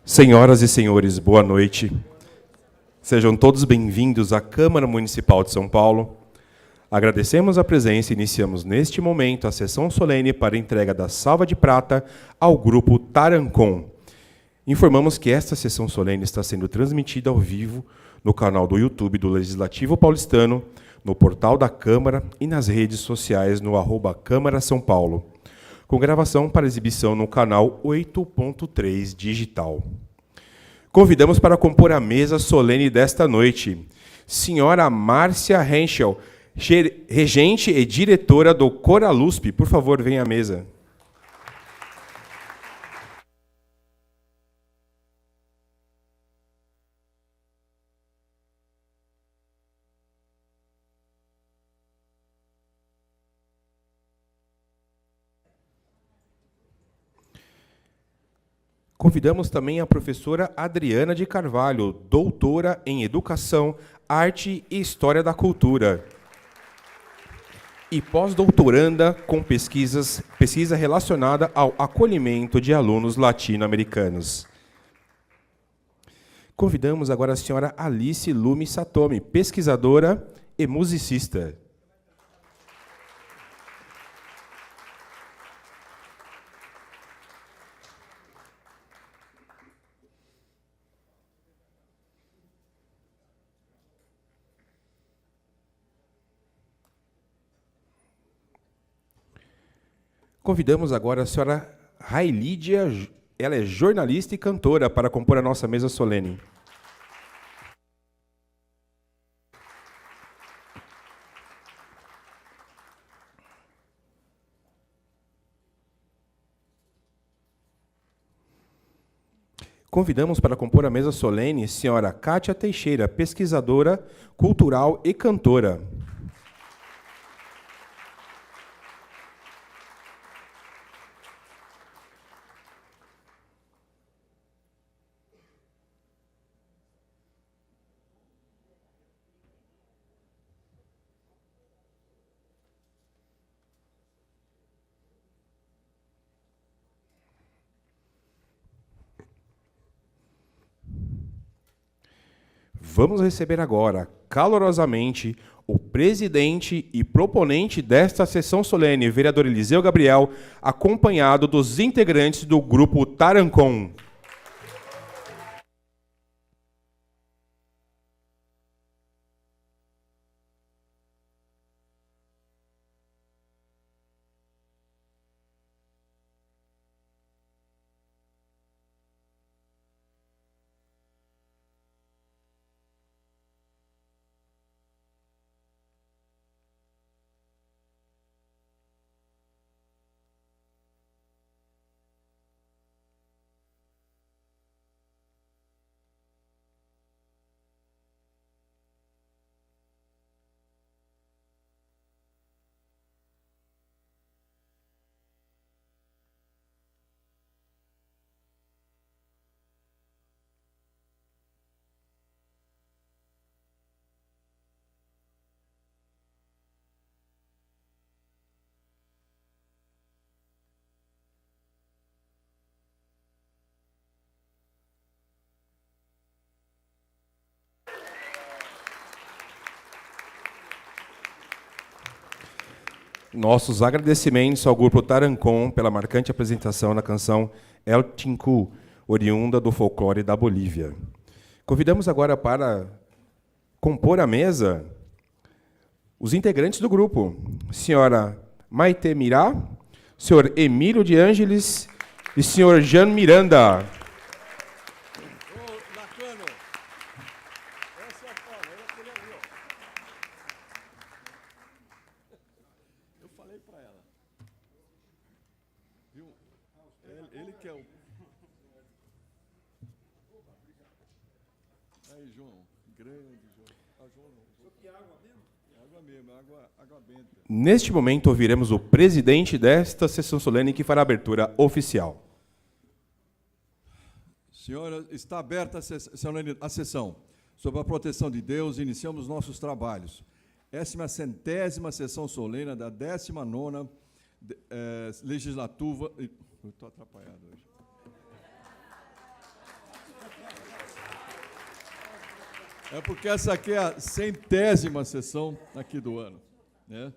Senhoras e senhores, boa noite. Sejam todos bem-vindos à Câmara Municipal de São Paulo. Agradecemos a presença e iniciamos neste momento a sessão solene para a entrega da Salva de Prata ao Grupo Tarancon. Informamos que esta sessão solene está sendo transmitida ao vivo no canal do YouTube do Legislativo Paulistano, no portal da Câmara e nas redes sociais no @Câmara São Paulo, com gravação para exibição no canal 8.3 Digital. Convidamos para compor a mesa solene desta noite, senhora Márcia Henschel, regente e diretora do Coralusp. Por favor, venha à mesa. Convidamos também a professora Adriana de Carvalho, doutora em Educação, Arte e História da Cultura, e pós-doutoranda com pesquisa relacionada ao acolhimento de alunos latino-americanos. Convidamos agora a senhora Alice Lume Satomi, pesquisadora e musicista. Convidamos agora a senhora Railídia, ela é jornalista e cantora, para compor a nossa mesa solene. Convidamos para compor a mesa solene a senhora Kátia Teixeira, pesquisadora cultural e cantora. Vamos receber agora, calorosamente, o presidente e proponente desta sessão solene, vereador Eliseu Gabriel, acompanhado dos integrantes do Grupo Tarancon. Nossos agradecimentos ao Grupo Tarancon pela marcante apresentação da canção El Tinku, oriunda do folclore da Bolívia. Convidamos agora para compor a mesa os integrantes do grupo, senhora Maite Mirá, senhor Emílio de Ângeles e senhor Jean Miranda. Neste momento, ouviremos o presidente desta sessão solene, que fará a abertura oficial. Senhora, está aberta a sessão. Sob a proteção de Deus, iniciamos nossos trabalhos. Essa é a 100ª sessão solene da 19ª legislatura... Estou atrapalhado hoje. É porque essa aqui é a 100ª sessão aqui do ano, né?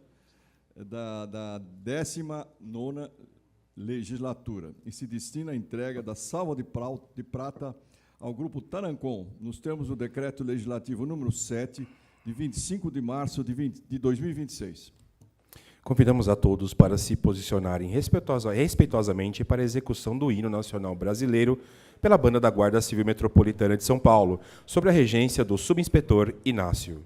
Da 19ª legislatura, e se destina à entrega da salva de prata ao Grupo Tarancon, nos termos do Decreto Legislativo número 7, de 25 de março de 2026. Convidamos a todos para se posicionarem respeitosamente para a execução do hino nacional brasileiro pela Banda da Guarda Civil Metropolitana de São Paulo, sob a regência do subinspetor Inácio.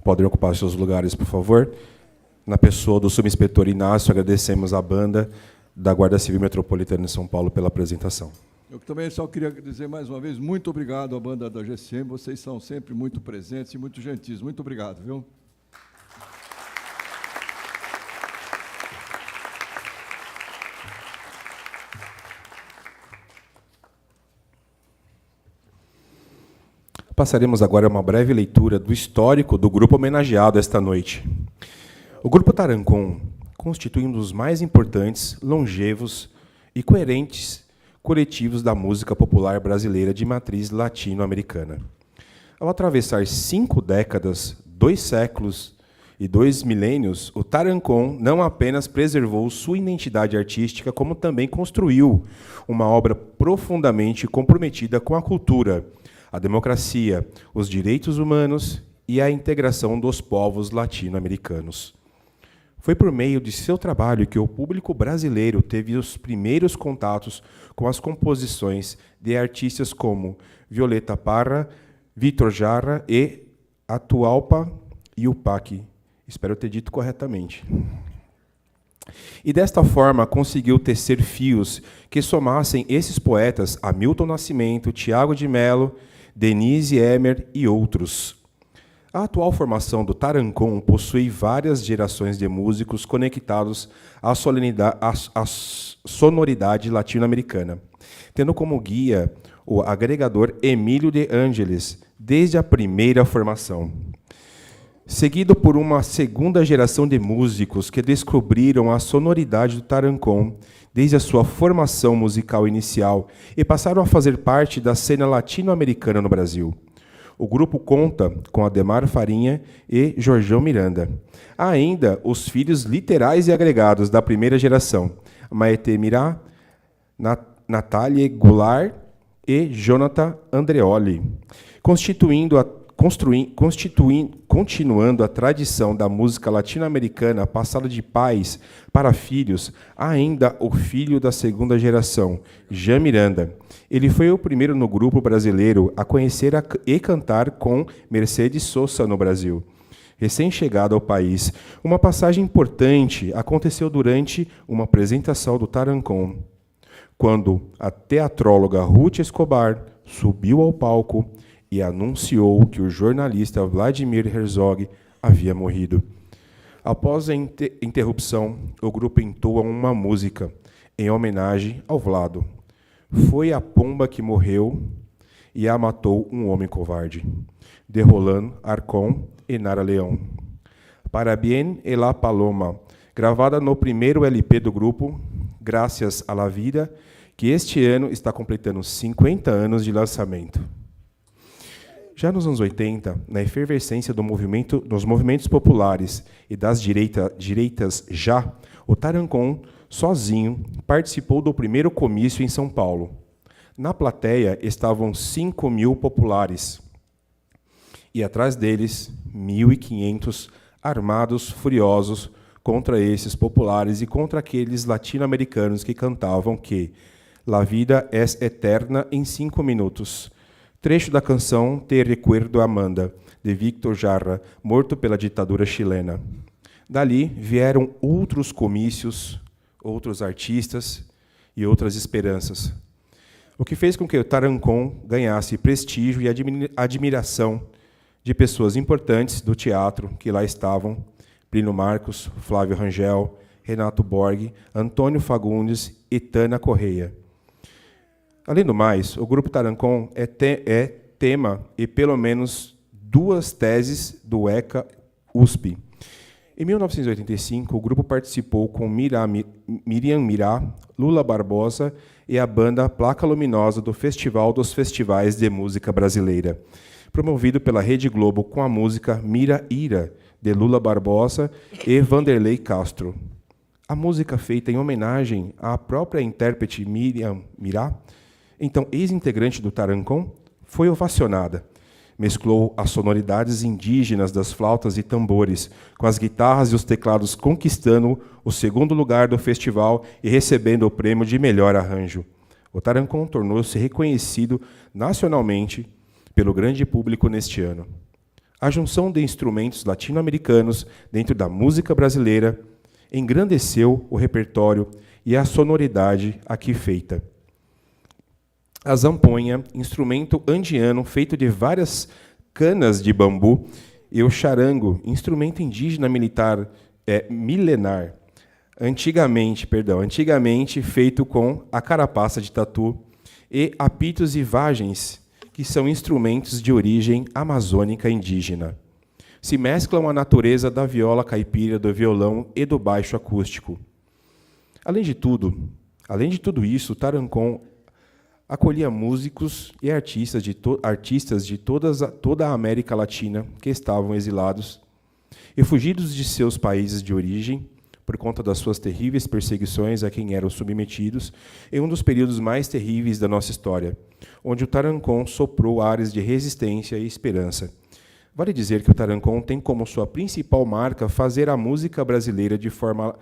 Podem ocupar seus lugares, por favor. Na pessoa do subinspetor Inácio, agradecemos à Banda da Guarda Civil Metropolitana de São Paulo pela apresentação. Eu também só queria dizer mais uma vez, muito obrigado à Banda da GCM, vocês são sempre muito presentes e muito gentis. Muito obrigado, viu? Passaremos agora a uma breve leitura do histórico do grupo homenageado esta noite. O Grupo Tarancon constitui um dos mais importantes, longevos e coerentes coletivos da música popular brasileira de matriz latino-americana. Ao atravessar 5 décadas, 2 séculos e 2 milênios, o Tarancon não apenas preservou sua identidade artística, como também construiu uma obra profundamente comprometida com a cultura, a democracia, os direitos humanos e a integração dos povos latino-americanos. Foi por meio de seu trabalho que o público brasileiro teve os primeiros contatos com as composições de artistas como Violeta Parra, Vítor Jara e Atahualpa Yupanqui. Espero ter dito corretamente. E desta forma conseguiu tecer fios que somassem esses poetas a Milton Nascimento, Tiago de Mello, Denise Emer e outros. A atual formação do Tarancon possui várias gerações de músicos conectados à sonoridade latino-americana, tendo como guia o agregador Emílio de Ângeles, desde a primeira formação. Seguido por uma segunda geração de músicos que descobriram a sonoridade do Tarancon desde a sua formação musical inicial e passaram a fazer parte da cena latino-americana no Brasil. O grupo conta com Ademar Farinha e Jorjão Miranda. Há ainda os filhos literais e agregados da primeira geração, Maete Mirá, Natália Goulart e Jonathan Andreoli, constituindo continuando a tradição da música latino-americana passada de pais para filhos, há ainda o filho da segunda geração, Jean Miranda. Ele foi o primeiro no grupo brasileiro a conhecer e cantar com Mercedes Sosa no Brasil. Recém-chegado ao país, uma passagem importante aconteceu durante uma apresentação do Tarancón, quando a teatróloga Ruth Escobar subiu ao palco e anunciou que o jornalista Vladimir Herzog havia morrido. Após a interrupção, o grupo entoa uma música em homenagem ao Vlado. Foi a pomba que morreu e a matou um homem covarde, de Roland Arcon e Nara Leão. Para Bien e la Paloma, gravada no primeiro LP do grupo, Gracias a la Vida, que este ano está completando 50 anos de lançamento. Já nos anos 80, na efervescência dos movimentos populares e das direitas já, o Tarancón, sozinho, participou do primeiro comício em São Paulo. Na plateia estavam 5.000 populares, e atrás deles, 1.500 armados furiosos contra esses populares e contra aqueles latino-americanos que cantavam que La vida es eterna em 5 minutos. Trecho da canção Te recuerdo Amanda, de Víctor Jara, morto pela ditadura chilena. Dali vieram outros comícios, outros artistas e outras esperanças. O que fez com que o Tarancón ganhasse prestígio e admiração de pessoas importantes do teatro que lá estavam: Plínio Marcos, Flávio Rangel, Renato Borg, Antônio Fagundes e Tana Correia. Além do mais, o Grupo Tarancón é tema e pelo menos 2 teses do ECA USP. Em 1985, o grupo participou com Miriam Mirá, Lula Barbosa e a banda Placa Luminosa do Festival dos Festivais de Música Brasileira, promovido pela Rede Globo com a música Mira Ira, de Lula Barbosa e Vanderlei Castro. A música feita em homenagem à própria intérprete Miriam Mirá, então ex-integrante do Tarancón, foi ovacionada. Mesclou as sonoridades indígenas das flautas e tambores, com as guitarras e os teclados, conquistando o 2º lugar do festival e recebendo o prêmio de melhor arranjo. O Tarancón tornou-se reconhecido nacionalmente pelo grande público neste ano. A junção de instrumentos latino-americanos dentro da música brasileira engrandeceu o repertório e a sonoridade aqui feita. A zamponha, instrumento andiano feito de várias canas de bambu, e o charango, instrumento indígena milenar, antigamente feito com a carapaça de tatu, e apitos e vagens, que são instrumentos de origem amazônica indígena. Se mesclam a natureza da viola caipira, do violão e do baixo acústico. Além de tudo isso, o Tarancón acolhia músicos e artistas de toda a América Latina que estavam exilados e fugidos de seus países de origem por conta das suas terríveis perseguições a quem eram submetidos, em um dos períodos mais terríveis da nossa história, onde o Tarancón soprou ares de resistência e esperança. Vale dizer que o Tarancón tem como sua principal marca fazer a música brasileira de forma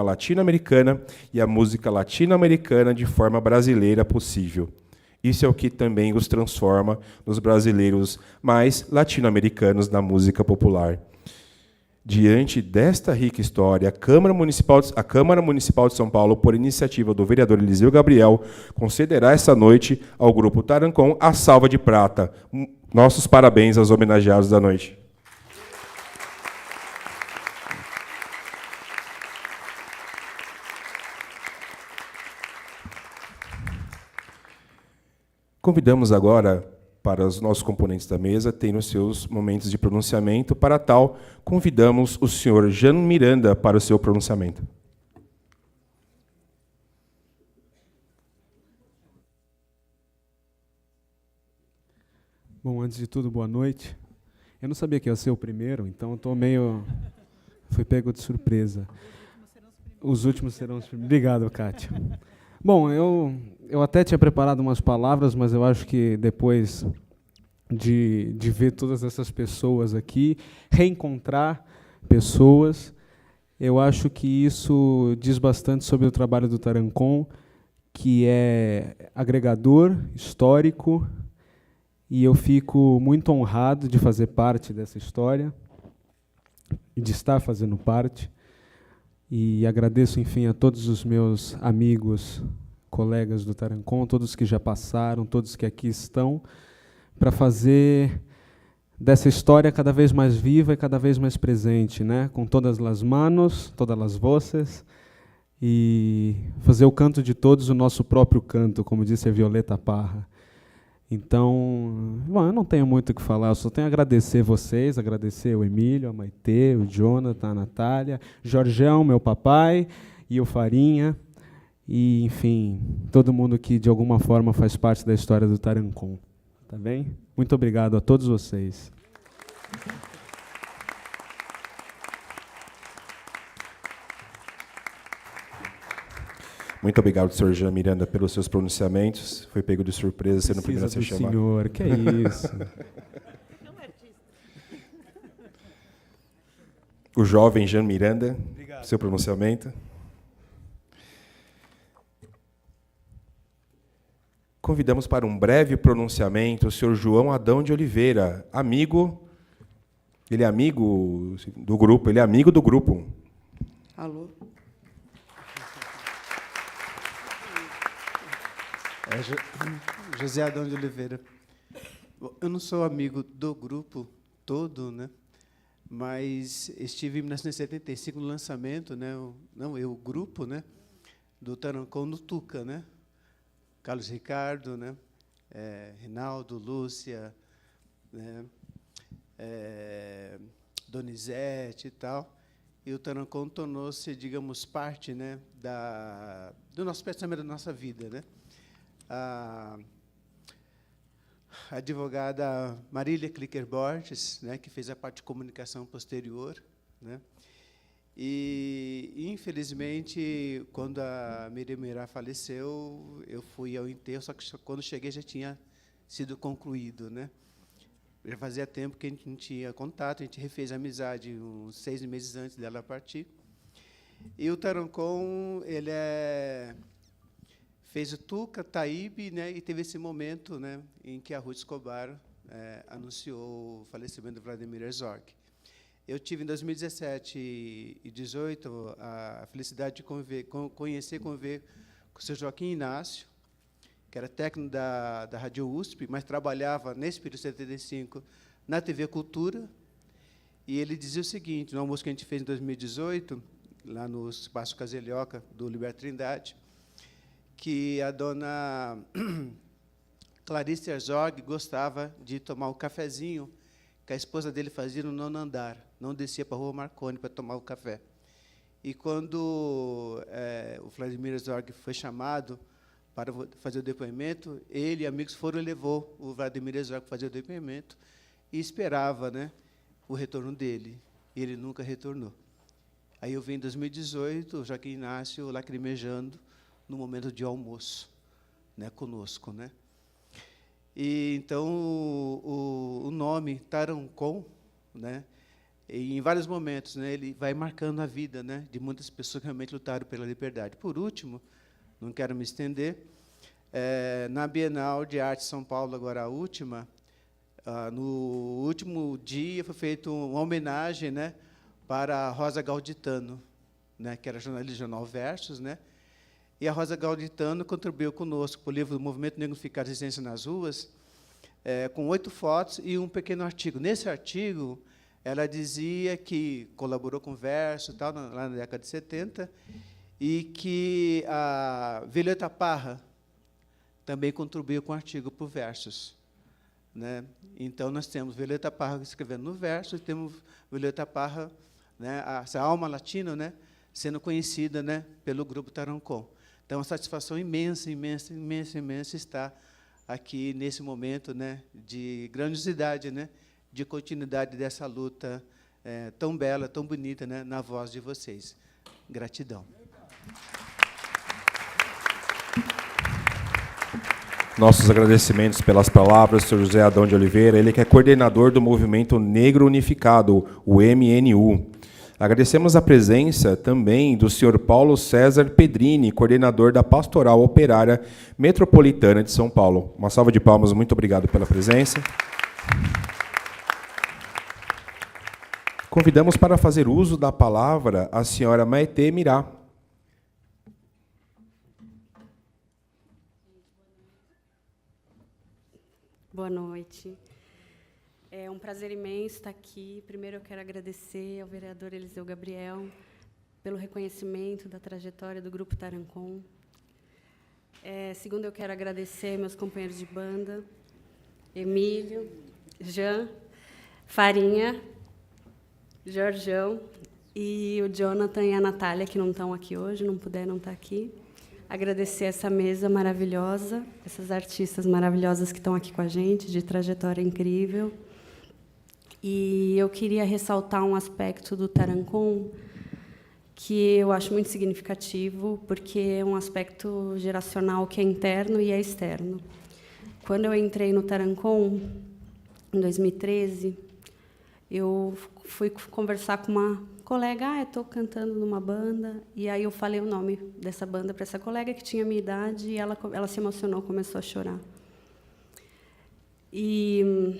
latino-americana e a música latino-americana de forma brasileira possível. Isso é o que também os transforma nos brasileiros mais latino-americanos da música popular. Diante desta rica história, a Câmara Municipal de São Paulo, por iniciativa do vereador Eliseu Gabriel, concederá esta noite ao Grupo Tarancón a salva de prata. Nossos parabéns aos homenageados da noite. Convidamos agora para os nossos componentes da mesa terem os seus momentos de pronunciamento. Para tal, convidamos o senhor Jean Miranda para o seu pronunciamento. Bom, antes de tudo, boa noite. Eu não sabia que ia ser o primeiro, então eu estou meio... Fui pego de surpresa. Os últimos serão os primeiros. Obrigado, Kátia. Bom, eu até tinha preparado umas palavras, mas eu acho que depois de ver todas essas pessoas aqui, reencontrar pessoas. Eu acho que isso diz bastante sobre o trabalho do Tarancon, que é agregador, histórico, e eu fico muito honrado de fazer parte dessa história e de estar fazendo parte. E agradeço, enfim, a todos os meus amigos, colegas do Tarancon, todos que já passaram, todos que aqui estão, para fazer dessa história cada vez mais viva e cada vez mais presente, né? Com todas as manos, todas as vozes, e fazer o canto de todos o nosso próprio canto, como disse a Violeta Parra. Então, bom, eu não tenho muito o que falar, eu só tenho a agradecer vocês, agradecer o Emílio, a Maitê, o Jonathan, a Natália, Jorgão, meu papai, e o Farinha, e, enfim, todo mundo que, de alguma forma, faz parte da história do Tarancon. Tá bem? Muito obrigado a todos vocês. Muito obrigado, Sr. Jean Miranda, pelos seus pronunciamentos. Foi pego de surpresa sendo o primeiro a ser chamado. Senhor, que é isso? O jovem Jean Miranda, obrigado. Seu pronunciamento. Convidamos para um breve pronunciamento o Sr. João Adão de Oliveira, amigo. Ele é amigo do grupo, ele é amigo do grupo. Alô? José Adão de Oliveira. Eu não sou amigo do grupo todo, né? Mas estive em 1975 no lançamento, né? O grupo, né? Do Tarancon no Tuca, né? Carlos Ricardo, né? Rinaldo, Lúcia, né? Donizete e tal. E o Tarancon tornou-se, digamos, parte, né? Do nosso pensamento, da nossa vida, né? A advogada Marília Clicker Borges, né, que fez a parte de comunicação posterior, né, e, infelizmente, quando a Miriam Mirá faleceu, eu fui ao enterro, só que quando cheguei já tinha sido concluído, né. Já fazia tempo que a gente não tinha contato, a gente refez a amizade uns 6 meses antes dela partir. E o Tarancon, ele fez o Tuca, Taíbe, né, e teve esse momento, né, em que a Ruth Escobar anunciou o falecimento do Vladimir Herzog. Eu tive, em 2017 e 2018, a felicidade de conhecer e conviver com o Sr. Joaquim Inácio, que era técnico da Rádio USP, mas trabalhava, nesse período de 75, na TV Cultura, e ele dizia o seguinte, no almoço que a gente fez em 2018, lá no Espaço Caselhoca, do Liberto Trindade, que a dona Clarice Herzog gostava de tomar o cafezinho que a esposa dele fazia no 9º andar, não descia para a Rua Marconi para tomar o café. E, quando o Vladimir Herzog foi chamado para fazer o depoimento, ele e amigos foram e levou o Vladimir Herzog para fazer o depoimento e esperava, né, o retorno dele. E ele nunca retornou. Aí eu vim em 2018, o Joaquim Inácio lacrimejando, no momento de almoço, né, conosco, né? E então o nome Tarancon, né, em vários momentos, né, ele vai marcando a vida, né, de muitas pessoas que realmente lutaram pela liberdade. Por último, não quero me estender, na Bienal de Arte de São Paulo, agora a última, no último dia foi feita uma homenagem, né, para a Rosa Gauditano, né, que era jornalista do jornal Versus, né? E a Rosa Gauditano contribuiu conosco para o livro do Movimento Negro Ficar Resistência nas Ruas, com 8 fotos e um pequeno artigo. Nesse artigo, ela dizia que colaborou com o Verso, tal, lá na década de 70, e que a Violeta Parra também contribuiu com o artigo para o Versus, né? Então, nós temos Violeta Parra escrevendo no Versus, e temos Violeta Parra, né, essa alma latina, né, sendo conhecida, né, pelo grupo Tarancon. Então, uma satisfação imensa, imensa, imensa, imensa estar aqui nesse momento, né, de grandiosidade, né, de continuidade dessa luta tão bela, tão bonita, né, na voz de vocês. Gratidão. Nossos agradecimentos pelas palavras do Sr. José Adão de Oliveira, ele que é coordenador do Movimento Negro Unificado, o MNU. Agradecemos a presença também do Sr. Paulo César Pedrini, coordenador da Pastoral Operária Metropolitana de São Paulo. Uma salva de palmas, muito obrigado pela presença. Convidamos para fazer uso da palavra a senhora Maitê Mirá. Boa noite. É um prazer imenso estar aqui. Primeiro, eu quero agradecer ao vereador Eliseu Gabriel pelo reconhecimento da trajetória do Grupo Tarancon. Segundo, eu quero agradecer meus companheiros de banda, Emílio, Jean, Farinha, Jorjão e o Jonathan e a Natália, que não estão aqui hoje, não puderam estar aqui. Agradecer essa mesa maravilhosa, essas artistas maravilhosas que estão aqui com a gente, de trajetória incrível. E eu queria ressaltar um aspecto do Tarancon que eu acho muito significativo, porque é um aspecto geracional que é interno e é externo. Quando eu entrei no Tarancon, em 2013, eu fui conversar com uma colega, eu estou cantando numa banda, e aí eu falei o nome dessa banda para essa colega que tinha a minha idade, e ela se emocionou, começou a chorar. E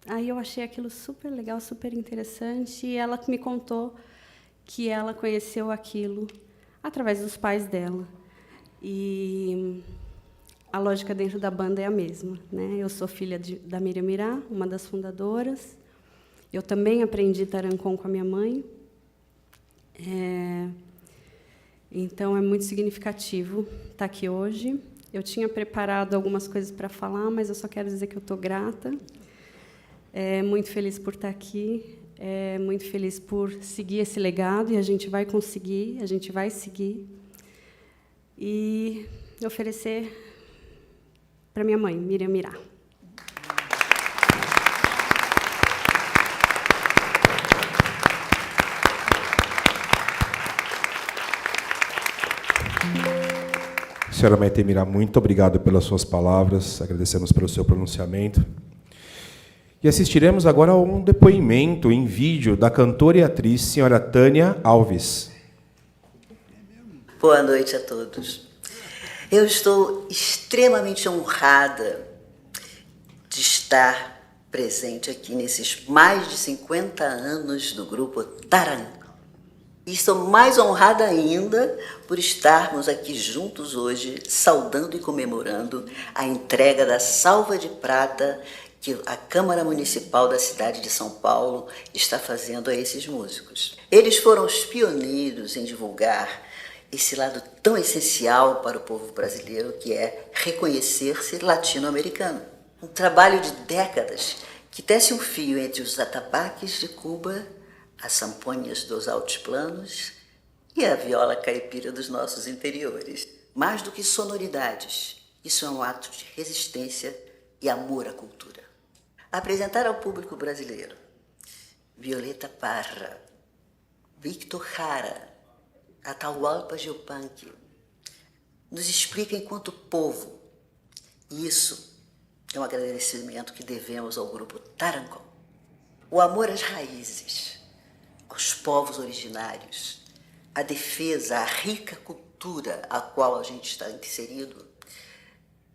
aí eu achei aquilo super legal, super interessante, e ela me contou que ela conheceu aquilo através dos pais dela. E a lógica dentro da banda é a mesma, né? Eu sou filha da Miriam Mirá, uma das fundadoras. Eu também aprendi Tarancon com a minha mãe. Então, é muito significativo estar aqui hoje. Eu tinha preparado algumas coisas para falar, mas eu só quero dizer que eu estou grata. Muito feliz por estar aqui. Muito feliz por seguir esse legado, e a gente vai conseguir, a gente vai seguir. E oferecer para minha mãe, Miriam Mirá. Senhora Maitê Mirá, muito obrigado pelas suas palavras, agradecemos pelo seu pronunciamento. E assistiremos agora a um depoimento em vídeo da cantora e atriz senhora Tânia Alves. Boa noite a todos. Eu estou extremamente honrada de estar presente aqui nesses mais de 50 anos do grupo Tarancon. E estou mais honrada ainda por estarmos aqui juntos hoje, saudando e comemorando a entrega da Salva de Prata que a Câmara Municipal da cidade de São Paulo está fazendo a esses músicos. Eles foram os pioneiros em divulgar esse lado tão essencial para o povo brasileiro, que é reconhecer-se latino-americano. Um trabalho de décadas que tece um fio entre os atabaques de Cuba, as sanfonas dos altiplanos e a viola caipira dos nossos interiores. Mais do que sonoridades, isso é um ato de resistência e amor à cultura. Apresentar ao público brasileiro Violeta Parra, Victor Jara, Atahualpa Yupanqui, nos explica enquanto povo. Isso é um agradecimento que devemos ao grupo Tarancon. O amor às raízes, aos povos originários, a defesa, a rica cultura a qual a gente está inserido,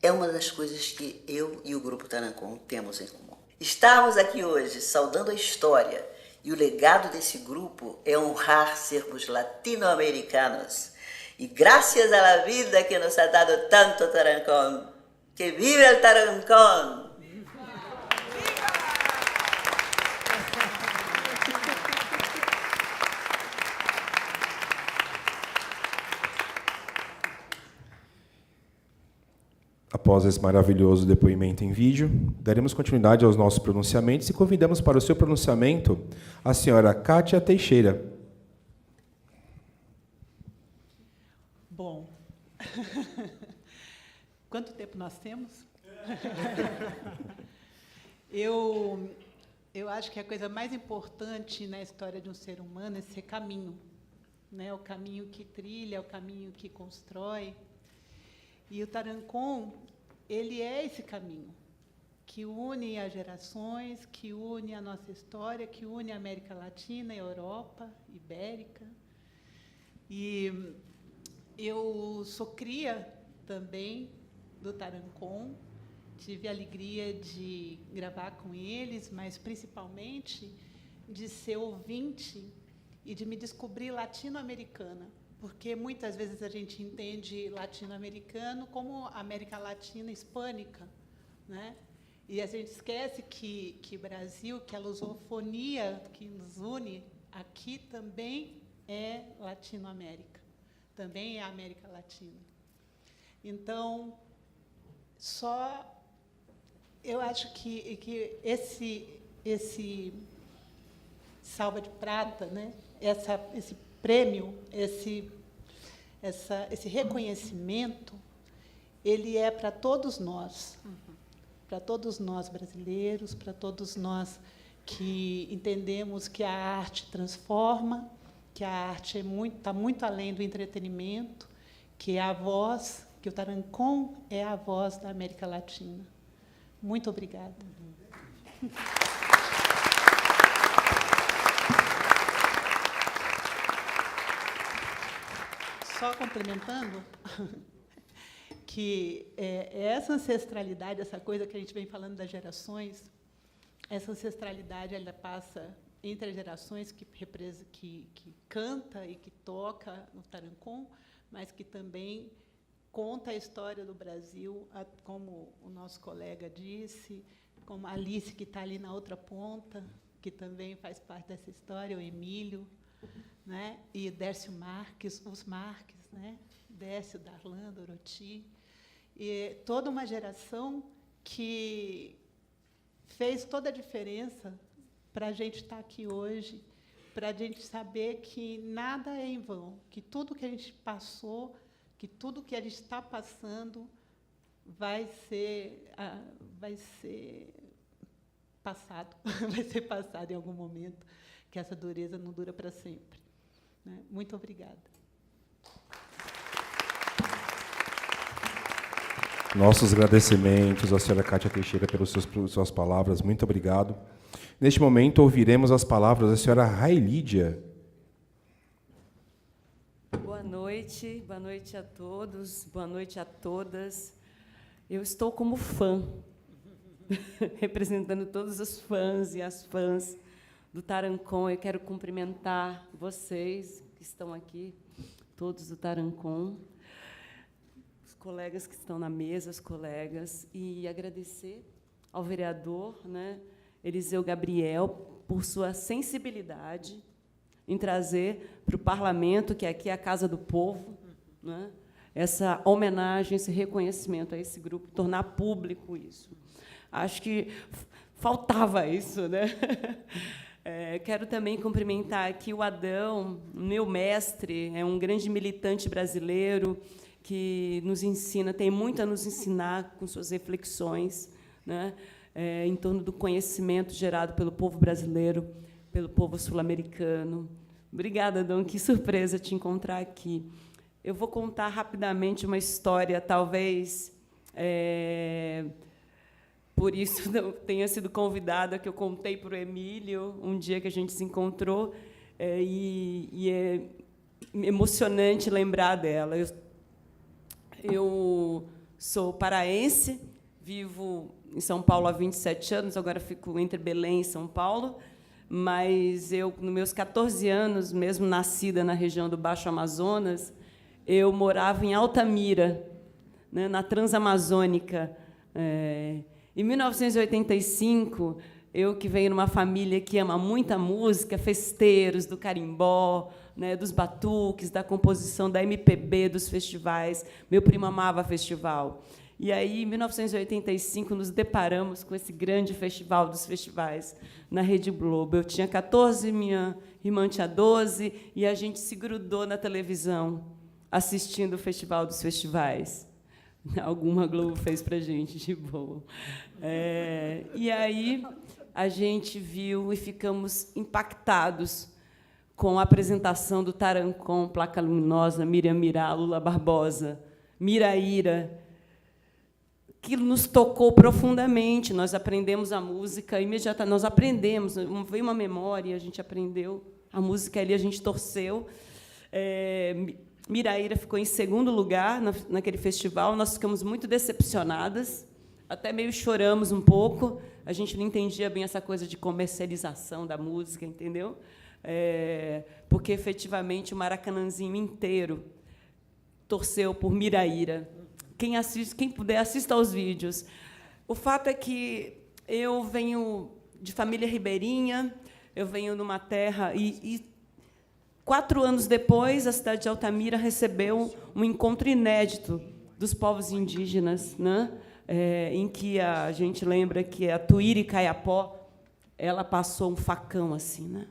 é uma das coisas que eu e o grupo Tarancon temos em comum. Estarmos aqui hoje saudando a história e o legado desse grupo é honrar sermos latino-americanos. E graças à la vida que nos ha dado tanto Tarancon. Que vive el Tarancon! Após esse maravilhoso depoimento em vídeo, daremos continuidade aos nossos pronunciamentos e convidamos para o seu pronunciamento a senhora Kátia Teixeira. Bom, quanto tempo nós temos? Eu acho que a coisa mais importante na história de um ser humano é ser caminho, né? O caminho que trilha, o caminho que constrói. E o Tarancon ele é esse caminho que une as gerações, que une a nossa história, que une a América Latina, a Europa, Ibérica. E eu sou cria também do Tarancon, tive a alegria de gravar com eles, mas, principalmente, de ser ouvinte e de me descobrir latino-americana, porque muitas vezes a gente entende latino-americano como América Latina hispânica, né? E a gente esquece que Brasil, que a lusofonia que nos une aqui também é Latinoamérica, também é América Latina. Então, eu acho que esse Salva de Prata, né? Esse prêmio, esse reconhecimento, ele é para todos nós. Para todos nós brasileiros, para todos nós que entendemos que a arte transforma, que a arte está muito além do entretenimento, que é a voz, que o Tarancon é a voz da América Latina. Muito obrigada. Só complementando, que essa ancestralidade, essa coisa que a gente vem falando das gerações, essa ancestralidade ela passa entre as gerações que canta e que toca no Tarancon, mas que também conta a história do Brasil, como o nosso colega disse, como a Alice, que está ali na outra ponta, que também faz parte dessa história, o Emílio, né? E Dércio Marques, os Marques, né? Décio, Darlan, Doroti, e toda uma geração que fez toda a diferença para a gente estar aqui hoje, para a gente saber que nada é em vão, que tudo que a gente passou, que tudo que a gente está passando vai ser passado, vai ser passado em algum momento, que essa dureza não dura para sempre, né? Muito obrigada. Nossos agradecimentos à senhora Cátia Teixeira pelas suas palavras. Muito obrigado. Neste momento, ouviremos as palavras da senhora Railídia. Boa noite a todos, boa noite a todas. Eu estou como fã, representando todos os fãs e as fãs do Tarancon. Eu quero cumprimentar vocês que estão aqui, todos do Tarancon, os colegas que estão na mesa, os colegas, e agradecer ao vereador, né, Eliseu Gabriel, por sua sensibilidade em trazer para o parlamento, que aqui é a Casa do Povo, né, essa homenagem, esse reconhecimento a esse grupo, tornar público isso. Acho que faltava isso, né? Quero também cumprimentar aqui o Adão, meu mestre, é um grande militante brasileiro que nos ensina, tem muito a nos ensinar com suas reflexões, né, em torno do conhecimento gerado pelo povo brasileiro, pelo povo sul-americano. Obrigada, Adão, que surpresa te encontrar aqui. Eu vou contar rapidamente uma história, talvez por isso eu tenha sido convidada, que eu contei para o Emílio um dia que a gente se encontrou, e é emocionante lembrar dela. Eu sou paraense, vivo em São Paulo há 27 anos, agora fico entre Belém e São Paulo, mas eu, nos meus 14 anos, mesmo nascida na região do Baixo Amazonas, eu morava em Altamira, né, na Transamazônica. Em 1985, eu, que venho numa família que ama muita música, festeiros, do carimbó, né, dos batuques, da composição da MPB, dos festivais. Meu primo amava festival. E aí, em 1985, nos deparamos com esse grande festival dos festivais na Rede Globo. Eu tinha 14, minha irmã tinha 12, e a gente se grudou na televisão, assistindo o Festival dos Festivais. Alguma Globo fez para a gente, de boa. E aí, a gente viu e ficamos impactados com a apresentação do Tarancon, Placa Luminosa, Miriam Mirá, Lula Barbosa, Miraíra, que nos tocou profundamente. Nós aprendemos a música imediatamente, nós aprendemos, veio uma memória, a gente aprendeu a música ali, a gente torceu. Miraíra ficou em segundo lugar naquele festival, nós ficamos muito decepcionadas, até meio choramos um pouco, a gente não entendia bem essa coisa de comercialização da música, entendeu? Porque, efetivamente, o Maracanãzinho inteiro torceu por Miraíra. Quem puder, assista aos vídeos. O fato é que eu venho de família ribeirinha, eu venho numa terra... E 4 anos depois, a cidade de Altamira recebeu um encontro inédito dos povos indígenas, né? Em que a gente lembra que a Tuíra Caiapó, ela passou um facão assim, né?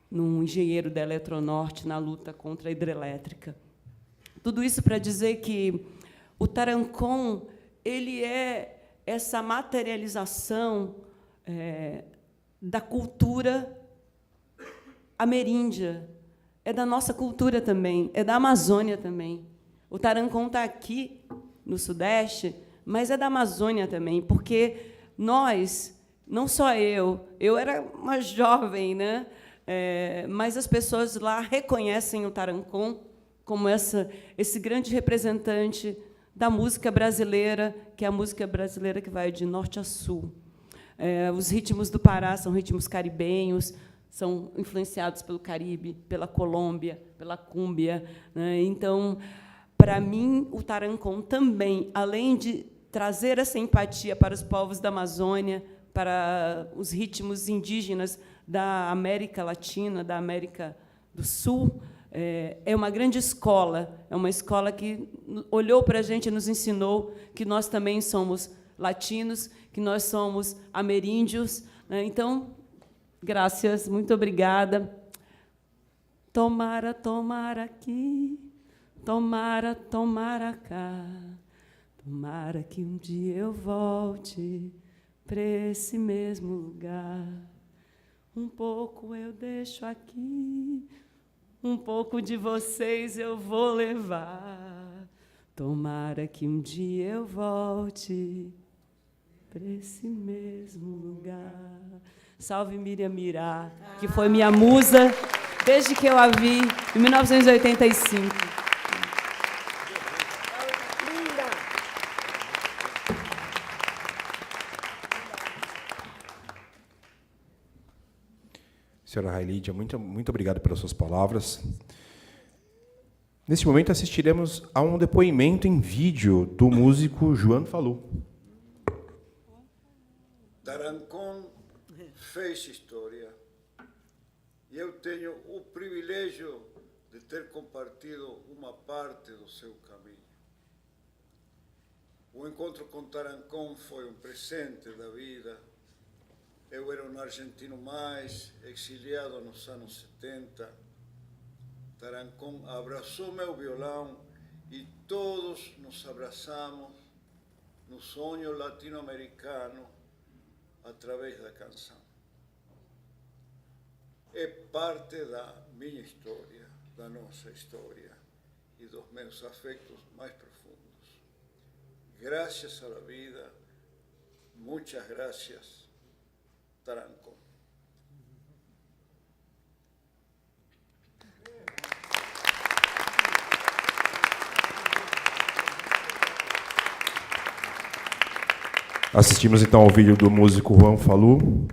Num engenheiro da Eletronorte na luta contra a hidrelétrica. Tudo isso para dizer que o Tarancon ele é essa materialização da cultura ameríndia, é da nossa cultura também, é da Amazônia também. O Tarancon está aqui no Sudeste, mas é da Amazônia também, porque nós, não só eu era uma jovem, né? Mas as pessoas lá reconhecem o Tarancon como esse grande representante da música brasileira, que é a música brasileira que vai de norte a sul. Os ritmos do Pará são ritmos caribenhos, são influenciados pelo Caribe, pela Colômbia, pela cúmbia, né? Então, para mim, o Tarancon também, além de trazer essa empatia para os povos da Amazônia, para os ritmos indígenas da América Latina, da América do Sul, é uma grande escola, é uma escola que olhou para a gente e nos ensinou que nós também somos latinos, que nós somos ameríndios, né? Então, graças, muito obrigada. Tomara, tomara aqui, tomara, tomara cá, tomara que um dia eu volte para esse mesmo lugar. Um pouco eu deixo aqui, um pouco de vocês eu vou levar. Tomara que um dia eu volte para esse mesmo lugar. Salve Miriam Mirá, que foi minha musa desde que eu a vi, em 1985. Senhora Railídia, muito obrigado pelas suas palavras. Neste momento, assistiremos a um depoimento em vídeo do músico João Falú. Tarancon fez história e eu tenho o privilégio de ter compartido uma parte do seu caminho. O encontro com Tarancon foi um presente da vida. Eu era um argentino mais, exiliado nos anos 70. Tarancon abraçou meu violão e todos nos abraçamos no sonho latino-americano através da canção. É parte da minha história, da nossa história e dos meus afetos mais profundos. Graças à vida, muitas graças, Tarancon. Assistimos então ao vídeo do músico João Falú.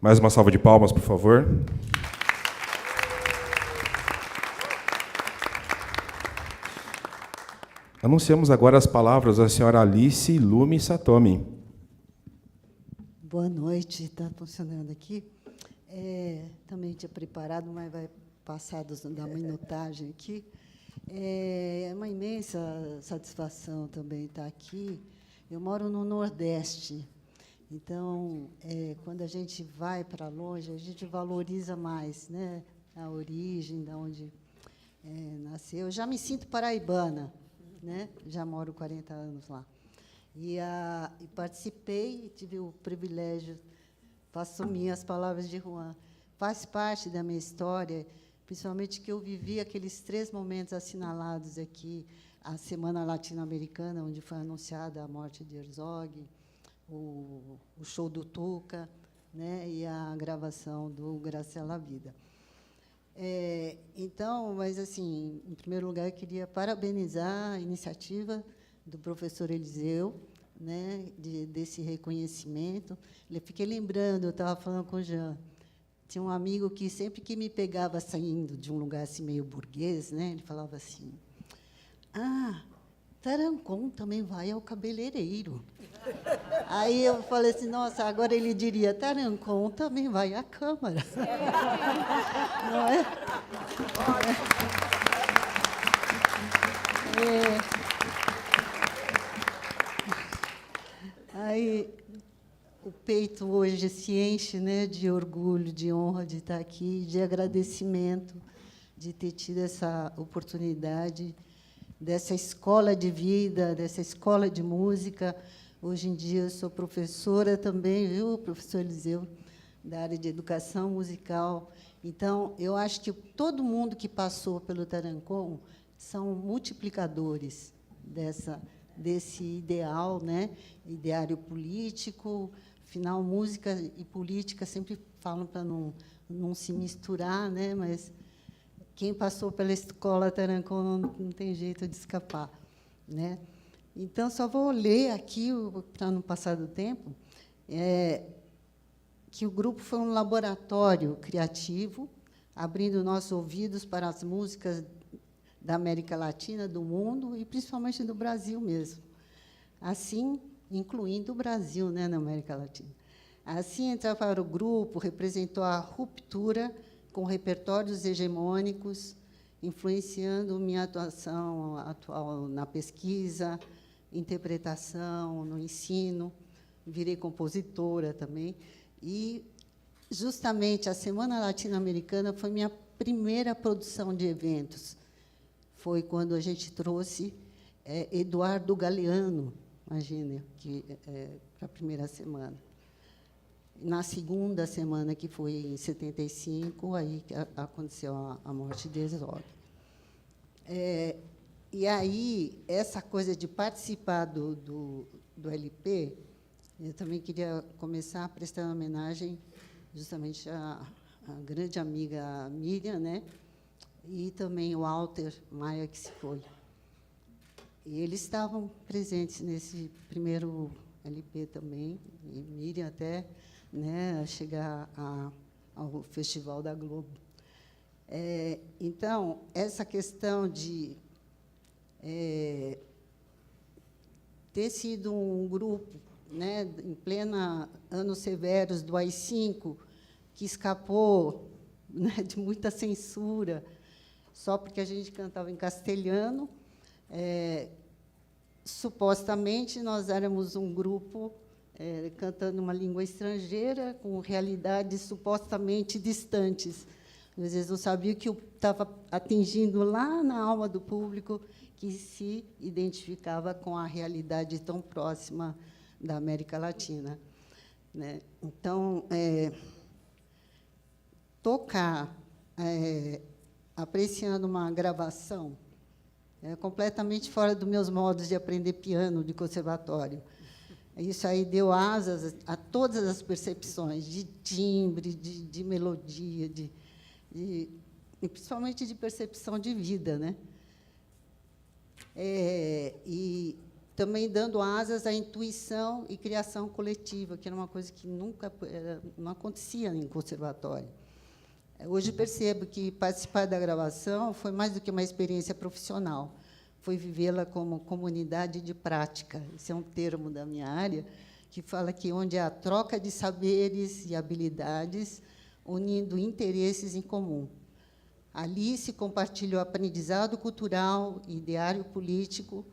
Mais uma salva de palmas, por favor. Anunciamos agora as palavras da senhora Alice Lume Satomi. Boa noite, está funcionando aqui. Também tinha preparado, mas vai passar da minutagem aqui. É uma imensa satisfação também estar aqui. Eu moro no Nordeste, então, quando a gente vai para longe, a gente valoriza mais, né, a origem, de onde nasceu. Eu já me sinto paraibana, né? Já moro 40 anos lá. E participei, tive o privilégio, faço minhas palavras de Juan, faz parte da minha história, principalmente que eu vivi aqueles 3 momentos assinalados aqui, a Semana Latino-Americana, onde foi anunciada a morte de Herzog, o show do Tuca, né, e a gravação do Graciela Vida. Então, mas, assim, em primeiro lugar, eu queria parabenizar a iniciativa do professor Eliseu, né, desse reconhecimento. Eu fiquei lembrando, eu estava falando com o Jean, tinha um amigo que, sempre que me pegava saindo de um lugar assim, meio burguês, né, ele falava assim, Tarancon também vai ao cabeleireiro. Aí eu falei assim, nossa, agora ele diria, Tarancon também vai à Câmara. Não é? Aí o peito hoje se enche, né, de orgulho, de honra de estar aqui, de agradecimento de ter tido essa oportunidade dessa escola de vida, dessa escola de música. Hoje em dia eu sou professora também, viu, professor Eliseu, da área de educação musical. Então, eu acho que todo mundo que passou pelo Tarancon são multiplicadores desse ideal, né? Ideário político. Afinal, música e política sempre falam para não se misturar, né? Mas quem passou pela escola Tarancon não tem jeito de escapar, né? Então, só vou ler aqui, para não passar do tempo, que o grupo foi um laboratório criativo, abrindo nossos ouvidos para as músicas da América Latina, do mundo, e principalmente do Brasil mesmo. Assim, incluindo o Brasil, né, na América Latina. Assim, entrar para o grupo representou a ruptura com repertórios hegemônicos, influenciando minha atuação atual na pesquisa, interpretação, no ensino. Virei compositora também. E, justamente, a Semana Latino-Americana foi minha primeira produção de eventos. Foi quando a gente trouxe Eduardo Galeano, imagina, para a primeira semana. Na segunda semana, que foi em 75, aí aconteceu a morte de Herzog. E aí, essa coisa de participar do LP, eu também queria começar prestando homenagem justamente à grande amiga Miriam, né? E também o Walter Maia, que se foi. E eles estavam presentes nesse primeiro LP também, e Miriam até, né, chegar ao Festival da Globo. Então, essa questão de ter sido um grupo, né, em plena anos severos do AI-5, que escapou, né, de muita censura, só porque a gente cantava em castelhano. Supostamente, nós éramos um grupo cantando uma língua estrangeira, com realidades supostamente distantes. Às vezes, não sabia o que estava atingindo lá na alma do público, que se identificava com a realidade tão próxima da América Latina, né? Então, tocar, apreciando uma gravação, completamente fora dos meus modos de aprender piano de conservatório. Isso aí deu asas a todas as percepções, de timbre, de melodia, e principalmente de percepção de vida, né? E também dando asas à intuição e criação coletiva, que era uma coisa que nunca não acontecia em conservatório. Hoje percebo que participar da gravação foi mais do que uma experiência profissional, foi vivê-la como comunidade de prática. Esse é um termo da minha área, que fala que onde há troca de saberes e habilidades, unindo interesses em comum. Ali se compartilha o aprendizado cultural e ideário político,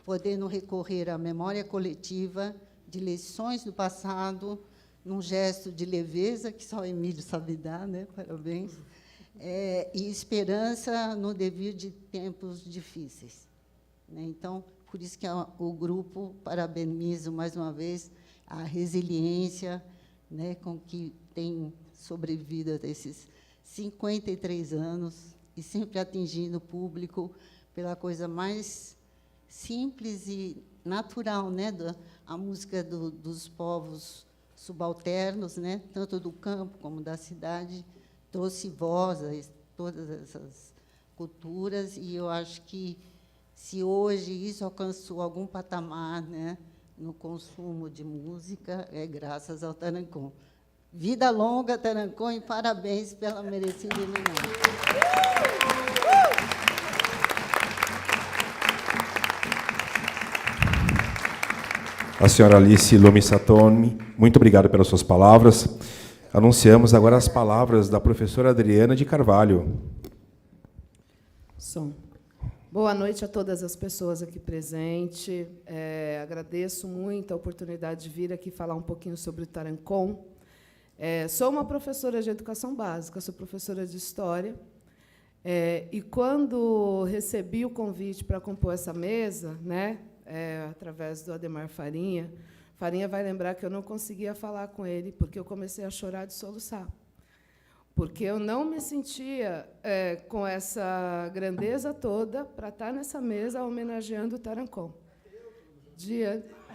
podendo recorrer à memória coletiva de lições do passado, num gesto de leveza, que só o Emílio sabe dar, né? Parabéns, e esperança no devir de tempos difíceis, né? Então, por isso que o grupo parabeniza, mais uma vez, a resiliência, né, com que tem sobrevivido até esses 53 anos, e sempre atingindo o público pela coisa mais simples e natural, né, a música dos povos subalternos, né, tanto do campo como da cidade, trouxe voz a todas essas culturas, e eu acho que, se hoje isso alcançou algum patamar, né, no consumo de música, é graças ao Tarancon. Vida longa, Tarancon, e parabéns pela merecida homenagem. A senhora Alice Lomi-Satomi, muito obrigado pelas suas palavras. Anunciamos agora as palavras da professora Adriana de Carvalho. Som. Boa noite a todas as pessoas aqui presentes. Agradeço muito a oportunidade de vir aqui falar um pouquinho sobre o Tarancon. Sou uma professora de educação básica, sou professora de história. E quando recebi o convite para compor essa mesa, né, através do Ademar Farinha, Farinha vai lembrar que eu não conseguia falar com ele, porque eu comecei a chorar de soluçar. Porque eu não me sentia com essa grandeza toda para estar nessa mesa homenageando o Tarancon.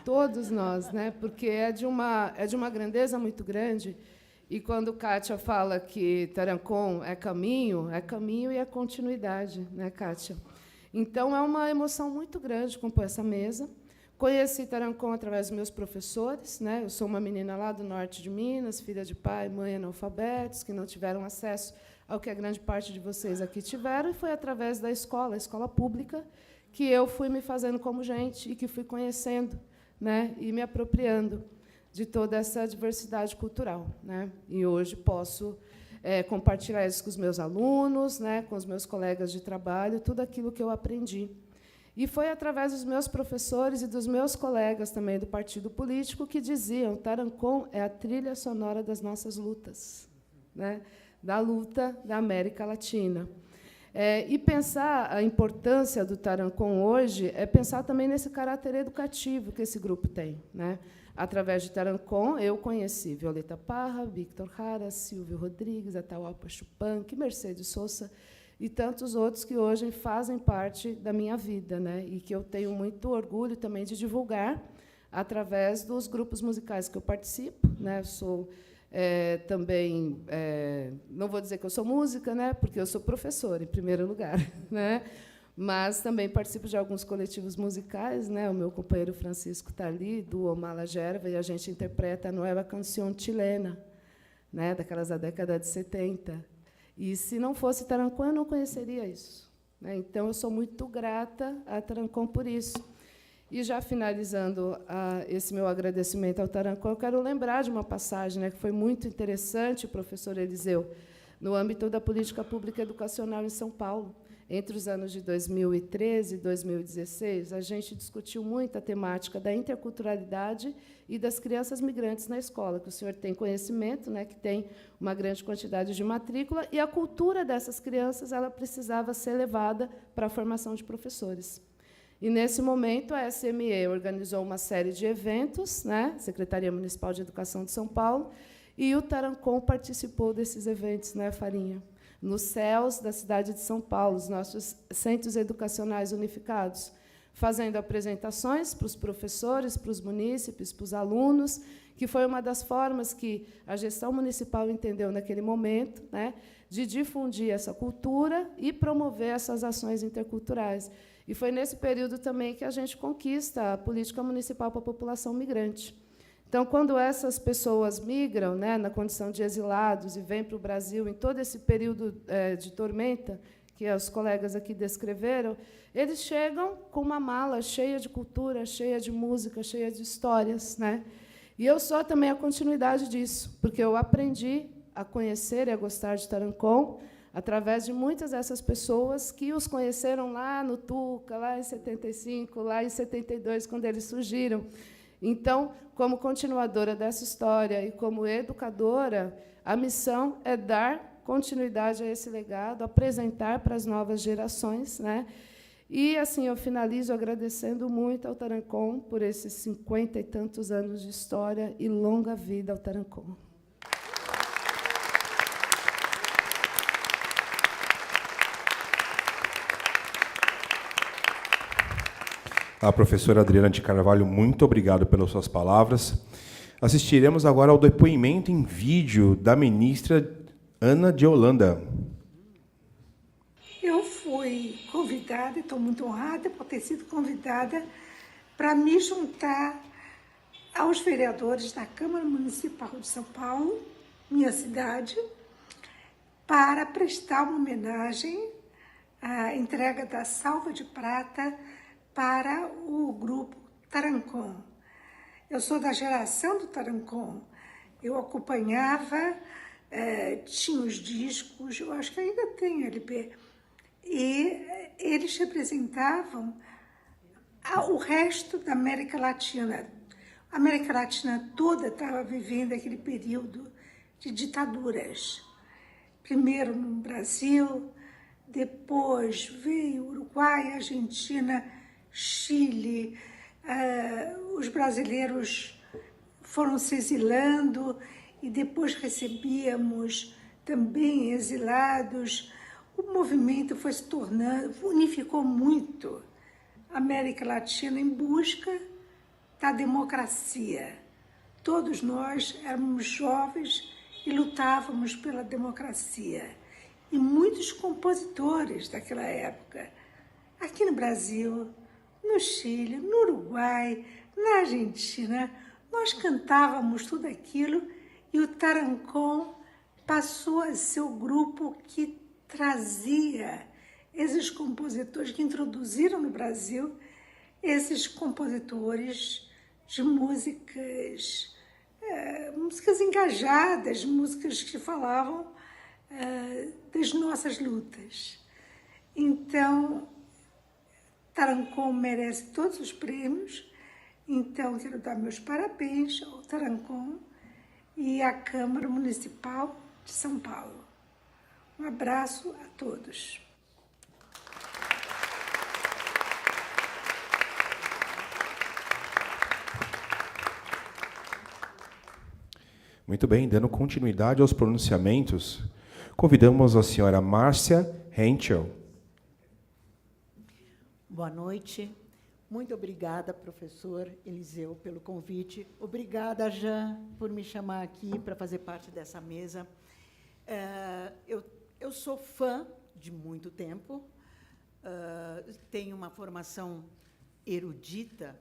Todos nós, né? Porque é de uma grandeza muito grande. E quando Kátia fala que Tarancon é caminho e é continuidade, né, Kátia? Então, é uma emoção muito grande compor essa mesa. Conheci Tarancon através dos meus professores, né? Eu sou uma menina lá do norte de Minas, filha de pai e mãe analfabetos, que não tiveram acesso ao que a grande parte de vocês aqui tiveram, e foi através da escola, a escola pública, que eu fui me fazendo como gente e que fui conhecendo, né, e me apropriando de toda essa diversidade cultural, né? E hoje posso compartilhar isso com os meus alunos, né, com os meus colegas de trabalho, tudo aquilo que eu aprendi. E foi através dos meus professores e dos meus colegas também do partido político que diziam: Tarancon é a trilha sonora das nossas lutas, né, da luta da América Latina. E pensar a importância do Tarancon hoje é pensar também nesse caráter educativo que esse grupo tem, né? Através de Tarancon, eu conheci Violeta Parra, Victor Jara, Silvio Rodrigues, Atahualpa Chupanqui, Mercedes Sosa e tantos outros que hoje fazem parte da minha vida, né? E que eu tenho muito orgulho também de divulgar através dos grupos musicais que eu participo, né? Eu sou também, não vou dizer que eu sou música, né? Porque eu sou professora, em primeiro lugar, né? Mas também participo de alguns coletivos musicais, né? O meu companheiro Francisco está ali, do Omala Gerva, e a gente interpreta a Nueva Canción Chilena, né? Daquelas da década de 70. E, se não fosse Tarancon, eu não conheceria isso, né? Então, eu sou muito grata a Tarancon por isso. E, já finalizando esse meu agradecimento ao Tarancon, eu quero lembrar de uma passagem, né, que foi muito interessante, professor Eliseu, no âmbito da política pública educacional em São Paulo. Entre os anos de 2013 e 2016, a gente discutiu muito a temática da interculturalidade e das crianças migrantes na escola, que o senhor tem conhecimento, né, que tem uma grande quantidade de matrícula, e a cultura dessas crianças ela precisava ser levada para a formação de professores. E, nesse momento, a SME organizou uma série de eventos, né, Secretaria Municipal de Educação de São Paulo, e o Tarancon participou desses eventos, né, Farinha? Nos céus da cidade de São Paulo, os nossos centros educacionais unificados, fazendo apresentações para os professores, para os munícipes, para os alunos, que foi uma das formas que a gestão municipal entendeu naquele momento, né, de difundir essa cultura e promover essas ações interculturais. E foi nesse período também que a gente conquista a política municipal para a população migrante. Então, quando essas pessoas migram, né, na condição de exilados e vêm para o Brasil em todo esse período de tormenta que os colegas aqui descreveram, eles chegam com uma mala cheia de cultura, cheia de música, cheia de histórias, né? E eu sou também a continuidade disso, porque eu aprendi a conhecer e a gostar de Tarancon através de muitas dessas pessoas que os conheceram lá no Tuca, lá em 75, lá em 72, quando eles surgiram. Então, como continuadora dessa história e como educadora, a missão é dar continuidade a esse legado, apresentar para as novas gerações, né? E, assim, eu finalizo agradecendo muito ao Tarancon por esses 50 e tantos anos de história, e longa vida ao Tarancon. A professora Adriana de Carvalho, muito obrigado pelas suas palavras. Assistiremos agora ao depoimento em vídeo da ministra Ana de Holanda. Eu fui convidada, estou muito honrada por ter sido convidada para me juntar aos vereadores da Câmara Municipal de São Paulo, minha cidade, para prestar uma homenagem à entrega da Salva de Prata para o grupo Tarancon. Eu sou da geração do Tarancon. Eu acompanhava, tinha os discos, eu acho que ainda tem LP, e eles representavam o resto da América Latina. A América Latina toda estava vivendo aquele período de ditaduras. Primeiro no Brasil, depois veio Uruguai, Argentina, Chile. Os brasileiros foram se exilando e depois recebíamos também exilados. O movimento foi se tornando, unificou muito a América Latina em busca da democracia. Todos nós éramos jovens e lutávamos pela democracia. E muitos compositores daquela época, aqui no Brasil, no Chile, no Uruguai, na Argentina, nós cantávamos tudo aquilo e o Tarancon passou a ser o grupo que trazia esses compositores, que introduziram no Brasil esses compositores de músicas, músicas engajadas, músicas que falavam das nossas lutas. Então, Tarancon merece todos os prêmios, então quero dar meus parabéns ao Tarancon e à Câmara Municipal de São Paulo. Um abraço a todos. Muito bem, dando continuidade aos pronunciamentos, convidamos a senhora Márcia Henschel. Boa noite. Muito obrigada, professor Eliseu, pelo convite. Obrigada, Jean, por me chamar aqui para fazer parte dessa mesa. Eu sou fã de muito tempo, tenho uma formação erudita,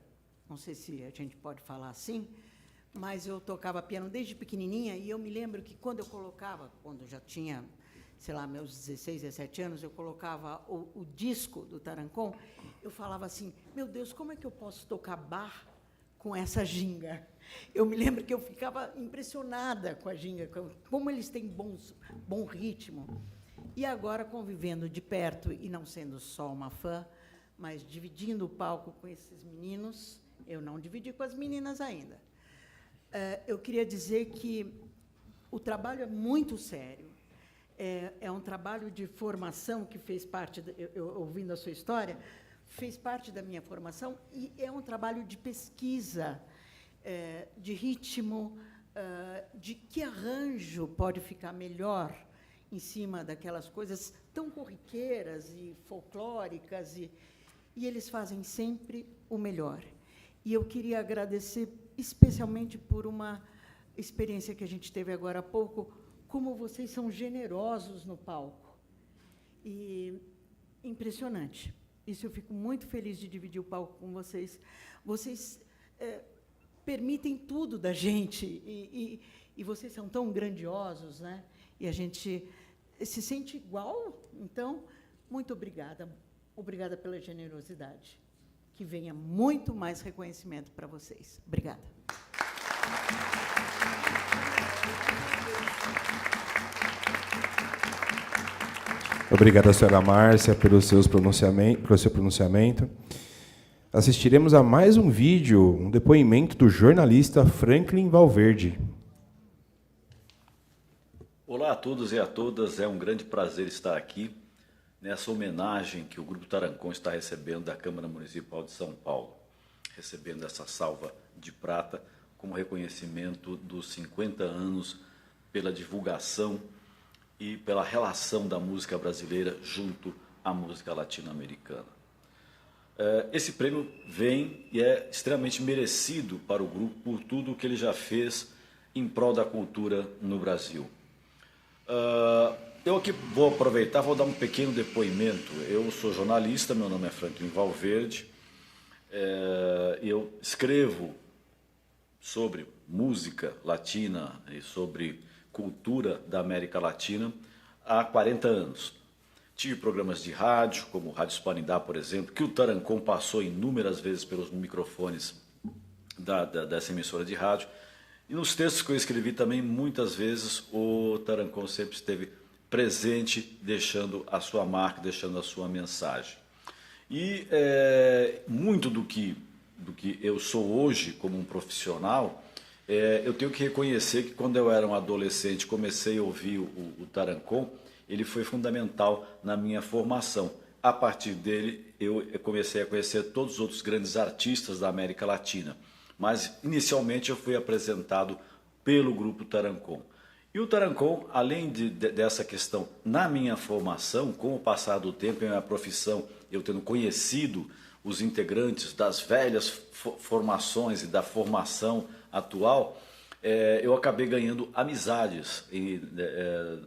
não sei se a gente pode falar assim, mas eu tocava piano desde pequenininha e eu me lembro que quando eu já tinha, sei lá, meus 16, 17 anos, eu colocava o disco do Tarancon, eu falava assim, meu Deus, como é que eu posso tocar Bach com essa ginga? Eu me lembro que eu ficava impressionada com a ginga, como eles têm bom ritmo. E agora, convivendo de perto, e não sendo só uma fã, mas dividindo o palco com esses meninos, eu não dividi com as meninas ainda. Eu queria dizer que o trabalho é muito sério. É um trabalho de formação que fez parte, ouvindo a sua história, fez parte da minha formação, e é um trabalho de pesquisa, de ritmo, de que arranjo pode ficar melhor em cima daquelas coisas tão corriqueiras e folclóricas, e eles fazem sempre o melhor. E eu queria agradecer especialmente por uma experiência que a gente teve agora há pouco, como vocês são generosos no palco. E impressionante. Isso eu fico muito feliz de dividir o palco com vocês. Vocês permitem tudo da gente, e vocês são tão grandiosos, né? E a gente se sente igual. Então, muito obrigada. Obrigada pela generosidade. Que venha muito mais reconhecimento para vocês. Obrigada. Obrigada, senhora Márcia, pelo seu pronunciamento. Assistiremos a mais um vídeo, um depoimento do jornalista Franklin Valverde. Olá a todos e a todas, é um grande prazer estar aqui nessa homenagem que o Grupo Tarancon está recebendo da Câmara Municipal de São Paulo, recebendo essa salva de prata como reconhecimento dos 50 anos pela divulgação e pela relação da música brasileira junto à música latino-americana. Esse prêmio vem e é extremamente merecido para o grupo por tudo o que ele já fez em prol da cultura no Brasil. Eu aqui vou aproveitar, vou dar um pequeno depoimento. Eu sou jornalista, meu nome é Franklin Valverde, eu escrevo sobre música latina e sobre cultura da América Latina há 40 anos. Tive programas de rádio, como o Rádio Spanindá, por exemplo, que o Tarancon passou inúmeras vezes pelos microfones dessa emissora de rádio. E nos textos que eu escrevi também, muitas vezes, o Tarancon sempre esteve presente, deixando a sua marca, deixando a sua mensagem. E muito do que eu sou hoje como um profissional, eu tenho que reconhecer que quando eu era um adolescente, comecei a ouvir o Tarancon, ele foi fundamental na minha formação. A partir dele, eu comecei a conhecer todos os outros grandes artistas da América Latina. Mas, inicialmente, eu fui apresentado pelo grupo Tarancon. E o Tarancon, além dessa questão na minha formação, com o passar do tempo, em minha profissão, eu tendo conhecido os integrantes das velhas formações e da formação atual, eu acabei ganhando amizades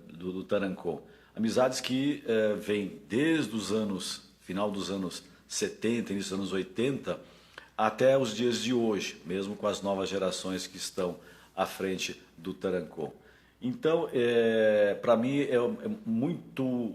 do Tarancon. Amizades que vêm desde os final dos anos 70, início dos anos 80, até os dias de hoje, mesmo com as novas gerações que estão à frente do Tarancon. Então, para mim, é muito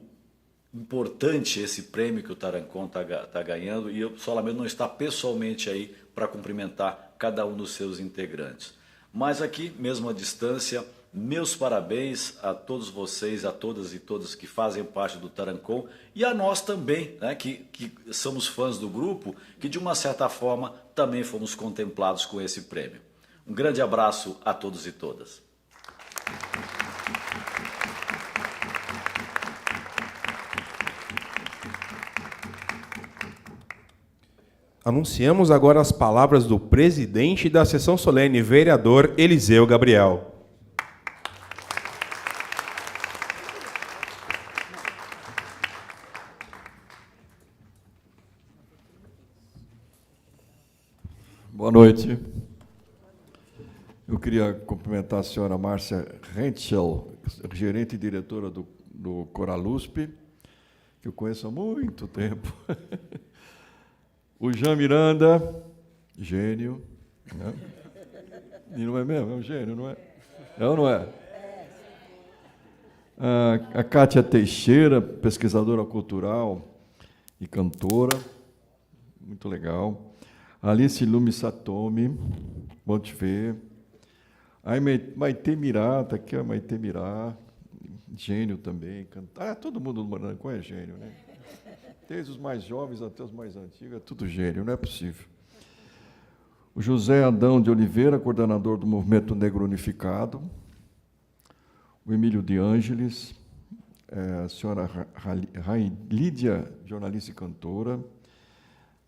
importante esse prêmio que o Tarancon está ganhando, e eu só lamento não estar pessoalmente aí para cumprimentar cada um dos seus integrantes. Mas aqui, mesmo à distância, meus parabéns a todos vocês, a todas e todos que fazem parte do Tarancon, e a nós também, né, que somos fãs do grupo, que de uma certa forma também fomos contemplados com esse prêmio. Um grande abraço a todos e todas. Anunciamos agora as palavras do presidente da sessão solene, vereador Eliseu Gabriel. Boa noite. Eu queria cumprimentar a senhora Márcia Rentschel, gerente e diretora do Coralusp, que eu conheço há muito tempo. O Jean Miranda, gênio. Né? E não é mesmo? É um gênio, não é? É ou não é? A Kátia Teixeira, pesquisadora cultural e cantora. Muito legal. Alice Lumi Satomi, bom te ver. Aí Maite Mirá, está aqui a Maite Mirá, gênio também. Todo mundo do Tarancon é gênio, né? Desde os mais jovens até os mais antigos, é tudo gênio, não é possível. O José Adão de Oliveira, coordenador do Movimento Negro Unificado. O Emílio de Ângeles, a senhora Lídia, jornalista e cantora.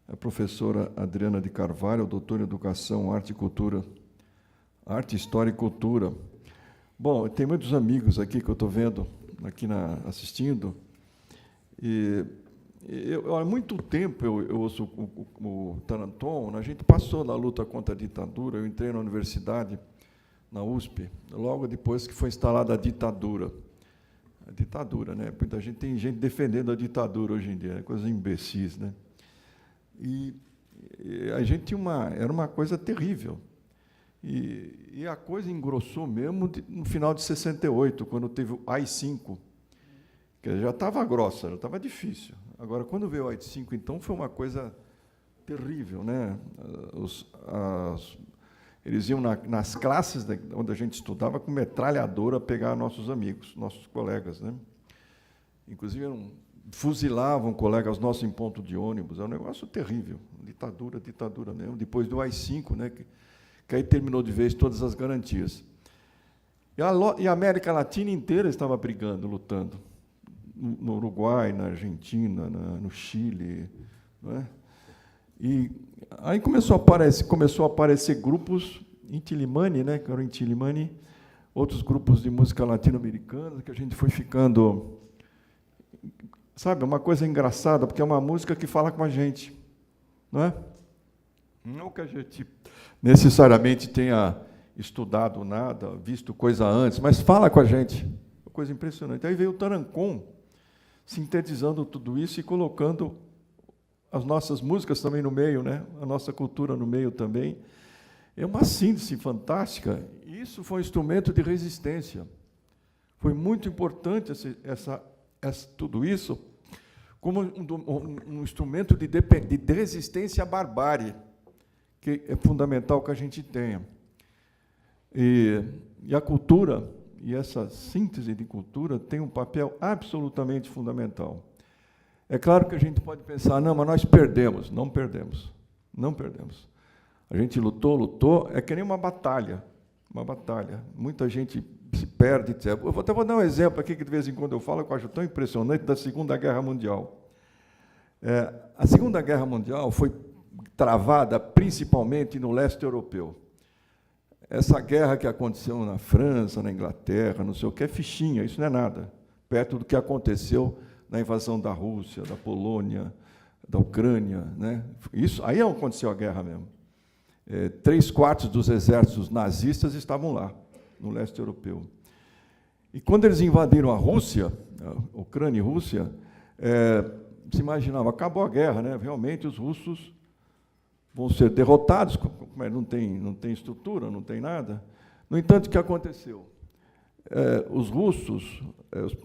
A professora Adriana de Carvalho, doutora em Educação, Arte e Cultura, Arte, História e Cultura. Bom, tem muitos amigos aqui que eu estou vendo, aqui assistindo, e há muito tempo eu ouço o Tarancon, a gente passou na luta contra a ditadura, eu entrei na universidade, na USP, logo depois que foi instalada a ditadura. A ditadura, né? Muita gente tem gente defendendo a ditadura hoje em dia, coisa imbecis, né? E a gente era uma coisa terrível. E a coisa engrossou mesmo no final de 68, quando teve o AI-5, que já estava grossa, já estava difícil. Agora, quando veio o AI-5, então, foi uma coisa terrível, né? Eles iam nas classes onde a gente estudava com metralhadora pegar nossos amigos, nossos colegas, né? Inclusive, fuzilavam colegas nossos em ponto de ônibus. É um negócio terrível. Ditadura mesmo. Depois do AI-5, né, que aí terminou de vez todas as garantias. E a América Latina inteira estava brigando, lutando. No Uruguai, na Argentina, no Chile. Não é? E aí começou a aparecer grupos, Inti-Illimani, né, que era o Inti-Illimani, outros grupos de música latino-americana, que a gente foi ficando... Sabe, uma coisa engraçada, porque é uma música que fala com a gente. não é? Não que a gente necessariamente tenha estudado nada, visto coisa antes, mas fala com a gente. Uma coisa impressionante. Aí veio o Tarancon, sintetizando tudo isso e colocando as nossas músicas também no meio, né? A nossa cultura no meio também. É uma síntese fantástica. E isso foi um instrumento de resistência. Foi muito importante tudo isso como um instrumento de resistência à barbárie, que é fundamental que a gente tenha. E a cultura, e essa síntese de cultura, tem um papel absolutamente fundamental. É claro que a gente pode pensar, não, mas nós perdemos. Não perdemos. Não perdemos. A gente lutou, é que nem uma batalha. Uma batalha. Muita gente se perde, etc. Eu até vou dar um exemplo aqui, que de vez em quando eu falo, que eu acho tão impressionante, da Segunda Guerra Mundial. A Segunda Guerra Mundial foi travada principalmente no leste europeu. Essa guerra que aconteceu na França, na Inglaterra, não sei o que, é fichinha, isso não é nada, perto do que aconteceu na invasão da Rússia, da Polônia, da Ucrânia, né? Isso, aí aconteceu a guerra mesmo. 3/4 dos exércitos nazistas estavam lá, no leste europeu. E quando eles invadiram a Rússia, a Ucrânia e Rússia, se imaginava, acabou a guerra, né? Realmente os russos vão ser derrotados, não tem estrutura, não tem nada. No entanto, o que aconteceu? Os russos,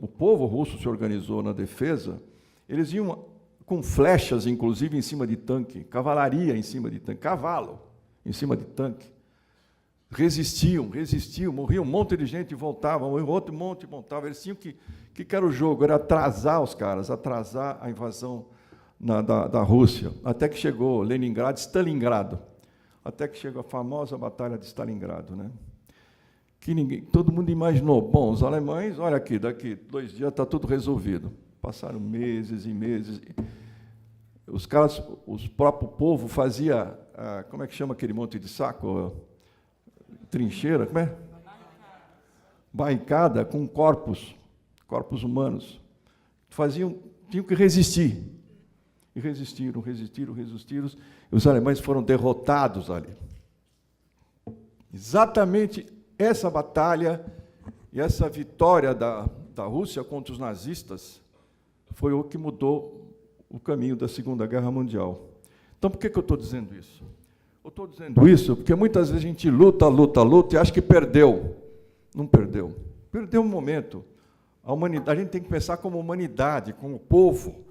o povo russo se organizou na defesa, eles iam com flechas, inclusive, em cima de tanque, cavalaria em cima de tanque, cavalo em cima de tanque. Resistiam, morria um monte de gente e voltava, morria outro monte e voltava. Eles tinham que era o jogo? Era atrasar os caras, atrasar a invasão da Rússia, até que chegou Leningrado, Stalingrado, até que chegou a famosa Batalha de Stalingrado, né? Que todo mundo imaginou, bom, os alemães, olha aqui, daqui 2 dias está tudo resolvido. Passaram meses e meses. Os caras, o próprio povo fazia, como é que chama aquele monte de saco? Trincheira, como é? Barricada com corpos humanos. Tinham que resistir. E resistiram. E os alemães foram derrotados ali. Exatamente essa batalha e essa vitória da Rússia contra os nazistas foi o que mudou o caminho da Segunda Guerra Mundial. Então, por que eu estou dizendo isso? Eu estou dizendo isso porque muitas vezes a gente luta e acha que perdeu. Não perdeu. Perdeu um momento. A humanidade, a gente tem que pensar como humanidade, como povo.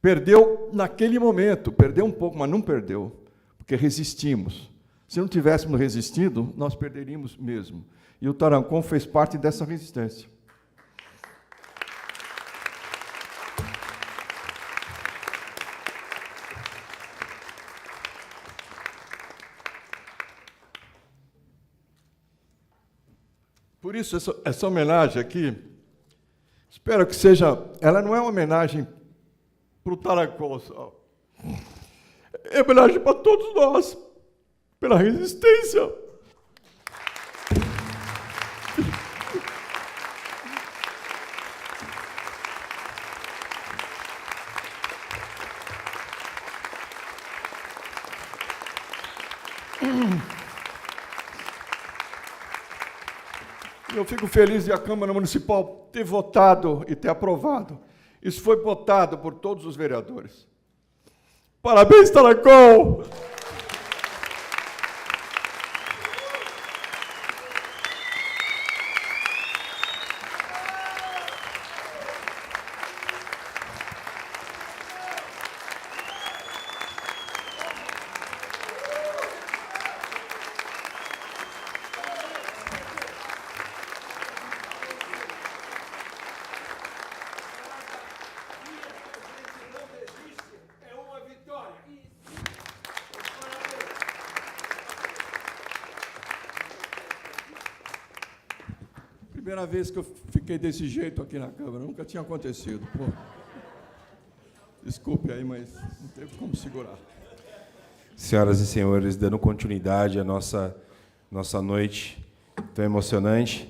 Perdeu naquele momento, perdeu um pouco, mas não perdeu, porque resistimos. Se não tivéssemos resistido, nós perderíamos mesmo. E o Tarancon fez parte dessa resistência. Por isso, essa homenagem aqui, espero que seja... Ela não é uma homenagem para o Tarancon só. É homenagem para todos nós, pela resistência. Eu fico feliz de a Câmara Municipal ter votado e ter aprovado. Isso foi votado por todos os vereadores. Parabéns, Tarancon! Primeira vez que eu fiquei desse jeito aqui na Câmara, nunca tinha acontecido. Pô. Desculpe aí, mas não teve como segurar. Senhoras e senhores, dando continuidade à nossa noite tão emocionante,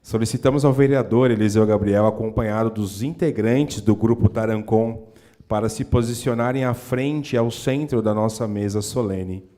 solicitamos ao vereador Eliseu Gabriel, acompanhado dos integrantes do Grupo Tarancon, para se posicionarem à frente, ao centro da nossa mesa solene.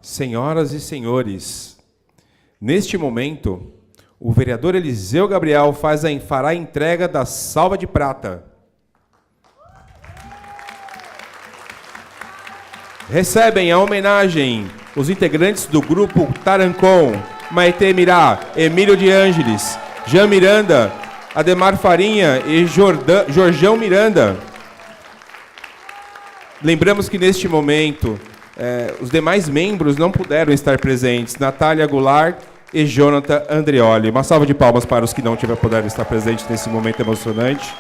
Senhoras e senhores, neste momento, o vereador Eliseu Gabriel fará a entrega da salva de prata. Recebem a homenagem os integrantes do grupo Tarancon, Maitê Mirá, Emílio de Ângeles, Jean Miranda, Ademar Farinha e Jorjão Miranda. Lembramos que neste momento os demais membros não puderam estar presentes, Natália Goulart e Jonathan Andreoli. Uma salva de palmas para os que não puderam estar presentes nesse momento emocionante.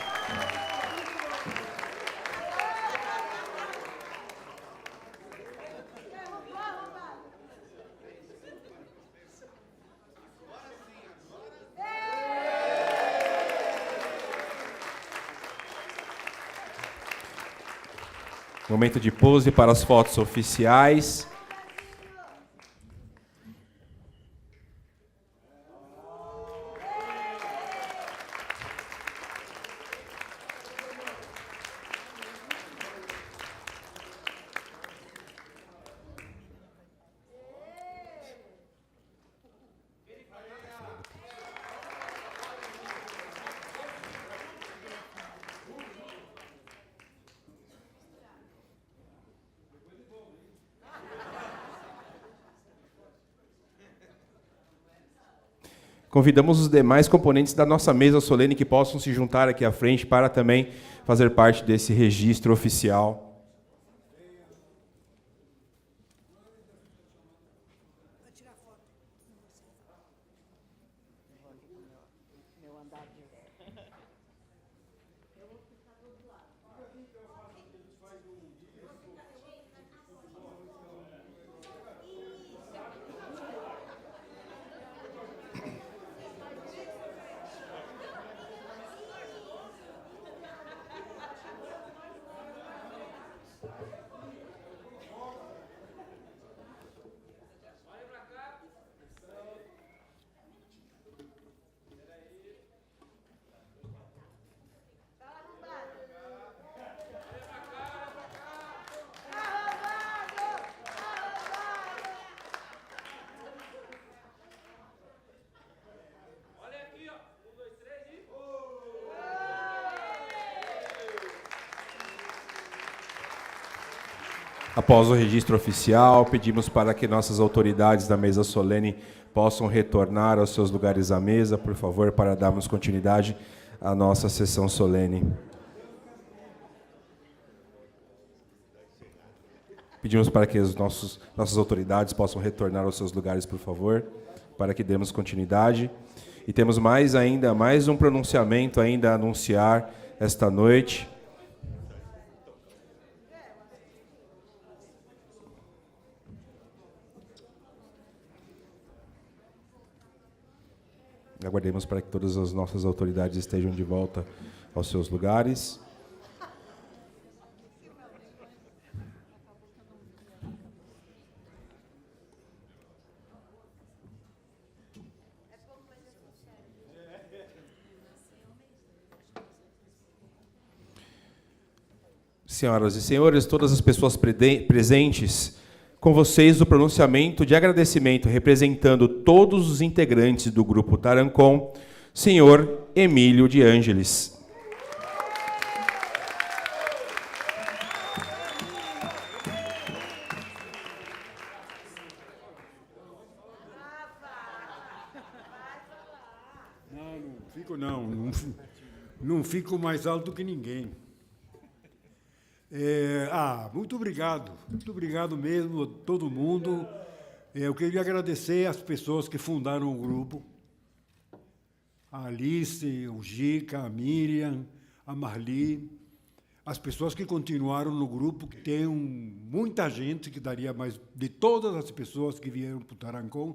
Momento de pose para as fotos oficiais. Convidamos os demais componentes da nossa mesa solene que possam se juntar aqui à frente para também fazer parte desse registro oficial. Após o registro oficial, pedimos para que nossas autoridades da mesa solene possam retornar aos seus lugares à mesa, por favor, para darmos continuidade à nossa sessão solene. Pedimos para que nossas autoridades possam retornar aos seus lugares, por favor, para que demos continuidade. E temos mais um pronunciamento ainda a anunciar esta noite. Aguardemos para que todas as nossas autoridades estejam de volta aos seus lugares. Senhoras e senhores, todas as pessoas presentes, com vocês o pronunciamento de agradecimento representando todos os integrantes do Grupo Tarancon, senhor Emílio de Ângeles. Não fico mais alto que ninguém. Muito obrigado mesmo a todo mundo Eu queria agradecer às pessoas que fundaram o grupo, a Alice, o Gica, a Miriam, a Marli, as pessoas que continuaram no grupo, que tem muita gente que daria mais, de todas as pessoas que vieram para o Tarancon,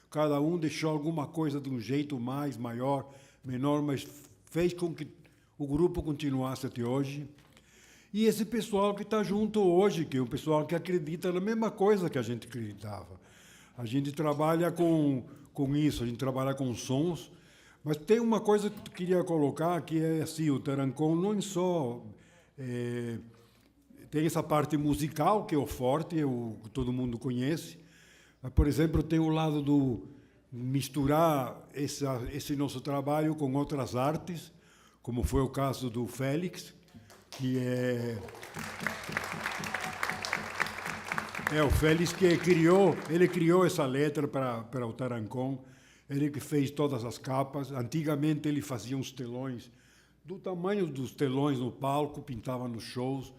cada um deixou alguma coisa de um jeito mais, maior, menor, mas fez com que o grupo continuasse até hoje. E esse pessoal que está junto hoje, que é um pessoal que acredita na mesma coisa que a gente acreditava. A gente trabalha com isso, a gente trabalha com sons, mas tem uma coisa que eu queria colocar, que é assim, o Tarancon não é só... tem essa parte musical, que é o forte, que todo mundo conhece, mas, por exemplo, tem o lado do misturar esse nosso trabalho com outras artes, como foi o caso do Félix, que o Félix que criou essa letra para o Tarancon, ele que fez todas as capas. Antigamente ele fazia uns telões, do tamanho dos telões no palco, pintava nos shows,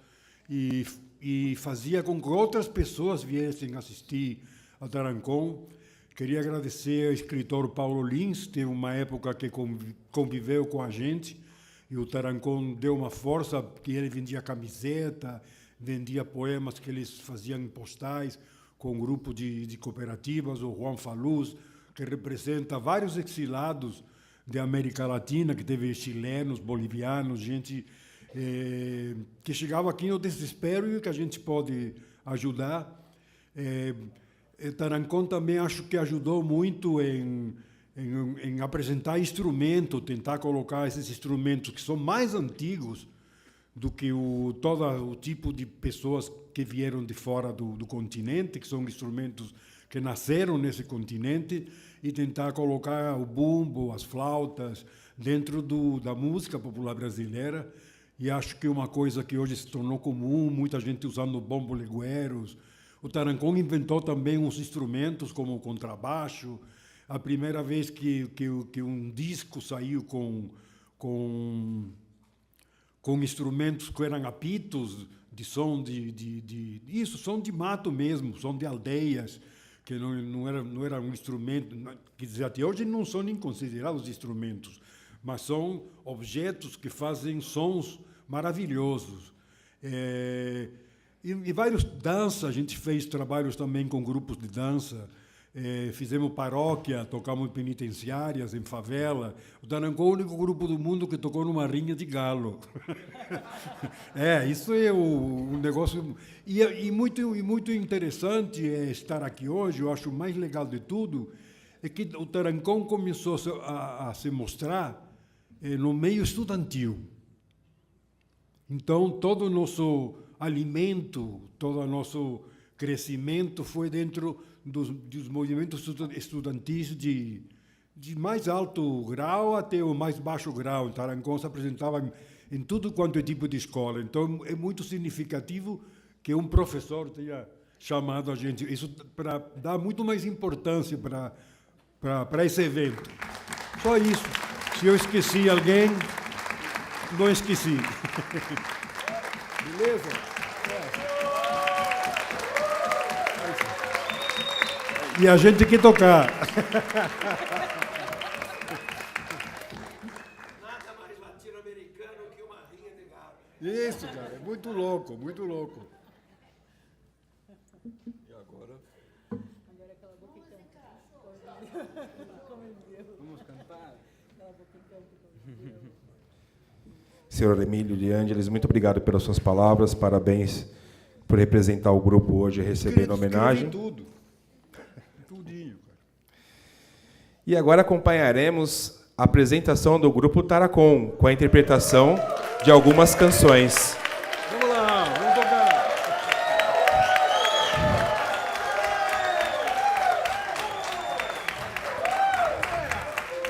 e fazia com que outras pessoas viessem assistir a Tarancon. Queria agradecer ao escritor Paulo Lins, teve uma época que conviveu com a gente, e o Tarancon deu uma força, que ele vendia camiseta, vendia poemas que eles faziam em postais, com um grupo de cooperativas, o Juan Faluz, que representa vários exilados da América Latina, que teve chilenos, bolivianos, gente que chegava aqui no desespero e que a gente pode ajudar. Tarancon também acho que ajudou muito em apresentar instrumentos, tentar colocar esses instrumentos que são mais antigos do que todo o tipo de pessoas que vieram de fora do continente, que são instrumentos que nasceram nesse continente, e tentar colocar o bumbo, as flautas, dentro da música popular brasileira. E acho que uma coisa que hoje se tornou comum, muita gente usando bombo-legueiros. O Tarancon inventou também uns instrumentos como o contrabaixo. A primeira vez que um disco saiu com instrumentos que eram apitos, de som som de mato mesmo, som de aldeias, que não era um instrumento, quer dizer, até hoje não são nem considerados instrumentos, mas são objetos que fazem sons maravilhosos. E vários danças, a gente fez trabalhos também com grupos de dança, fizemos paróquia, tocamos em penitenciárias, em favela. O Tarancon é o único grupo do mundo que tocou numa rinha de galo. Isso é um negócio... E muito interessante estar aqui hoje, eu acho o mais legal de tudo, é que o Tarancon começou a se mostrar no meio estudantil. Então, todo o nosso alimento, todo o nosso crescimento foi dentro dos movimentos estudantis de mais alto grau até o mais baixo grau. O Tarancon se apresentava em tudo quanto é tipo de escola. Então, é muito significativo que um professor tenha chamado a gente. Isso para dar muito mais importância para esse evento. Só isso. Se eu esqueci alguém, não esqueci. Beleza? E a gente que tocar. Nada mais latino-americano que uma rinha de galo. Isso, cara, é muito louco, muito louco. E agora? Agora aquela boca em campo. Vamos cantar? Aquela boca em campo. Senhor Emílio de Ângeles, muito obrigado pelas suas palavras, parabéns por representar o grupo hoje recebendo a homenagem. Tudo. Tudinho, cara. E agora acompanharemos a apresentação do grupo Tarancon, com a interpretação de algumas canções. Vamos lá, vamos tocar.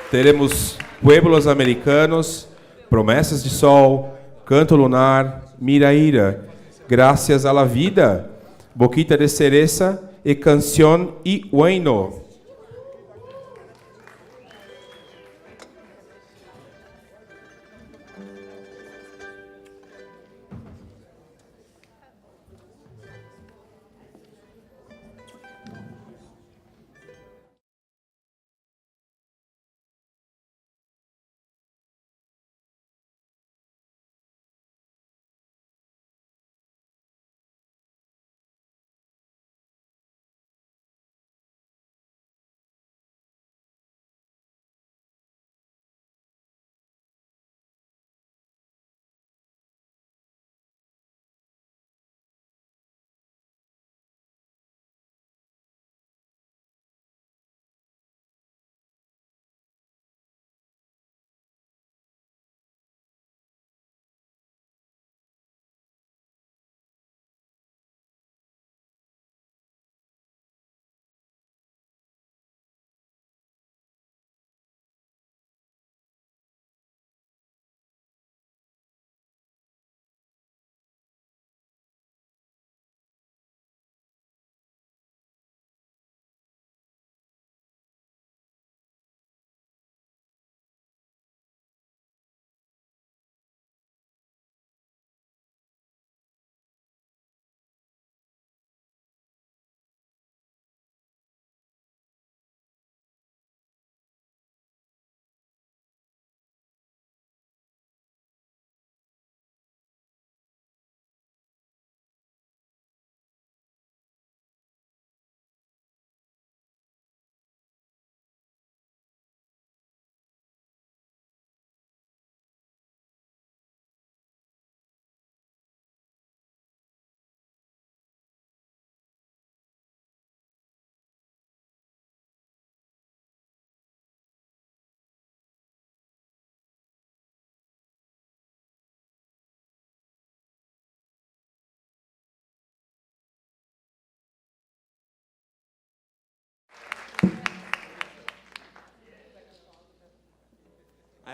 Teremos Pueblos Americanos, Promessas de Sol, Canto Lunar, Miraíra, Gracias a la Vida, Boquita de Cereza e Canción y Bueno.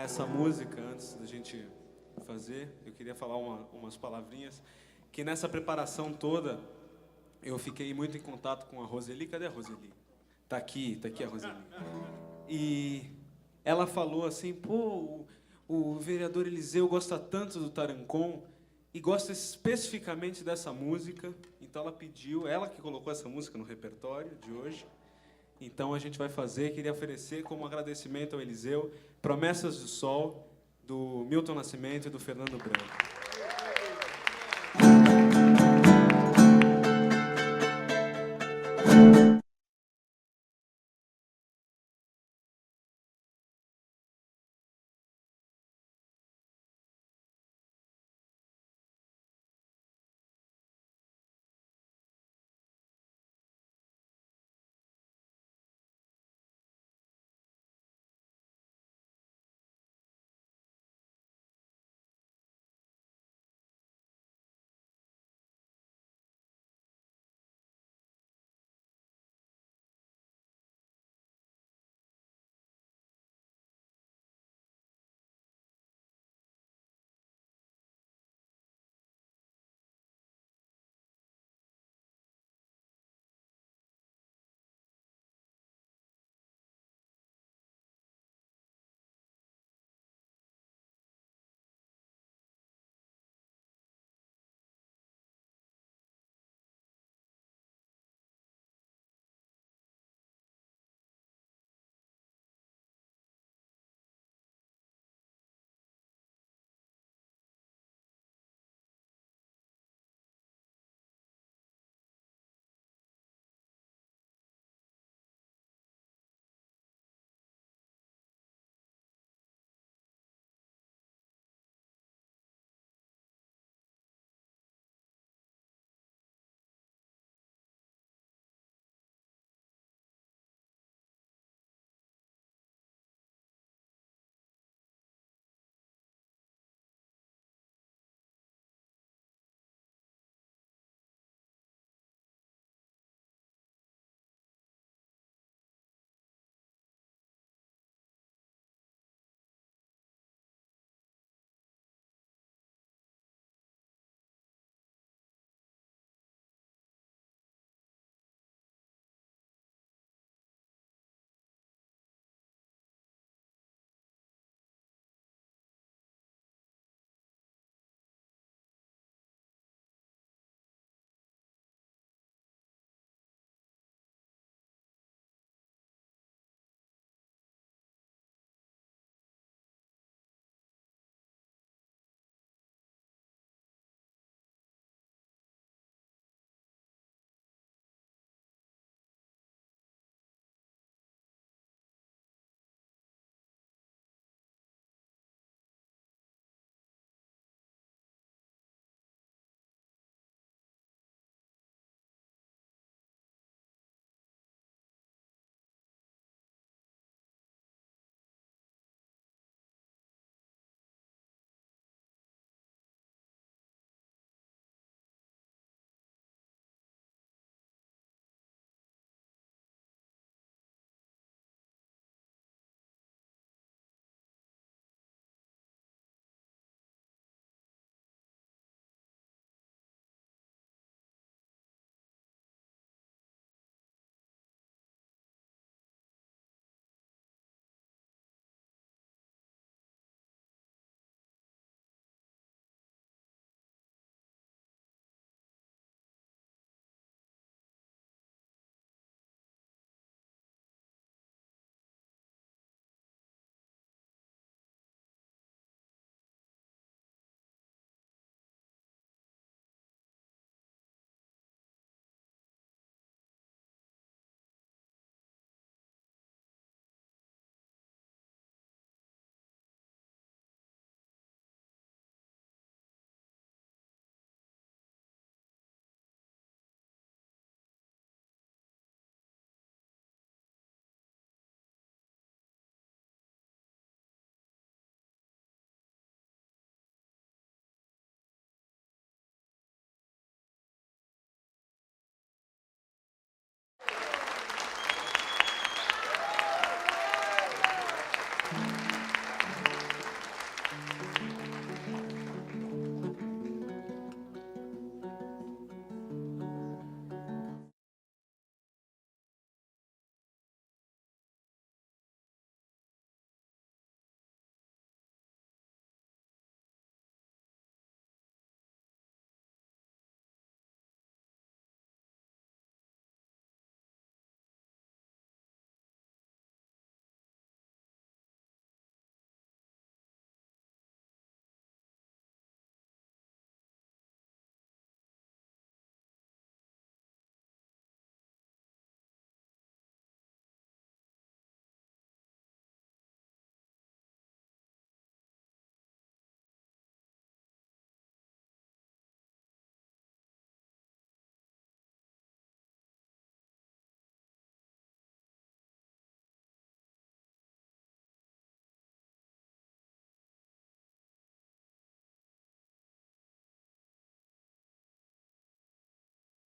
essa música, antes da gente fazer, eu queria falar umas palavrinhas, que nessa preparação toda, eu fiquei muito em contato com a Roseli. Cadê a Roseli? Tá aqui a Roseli. E ela falou assim, pô, o vereador Eliseu gosta tanto do Tarancon e gosta especificamente dessa música, então ela pediu, ela que colocou essa música no repertório de hoje. Então a gente vai fazer, queria oferecer como agradecimento ao Eliseu, Promessas do Sol, do Milton Nascimento e do Fernando Branco.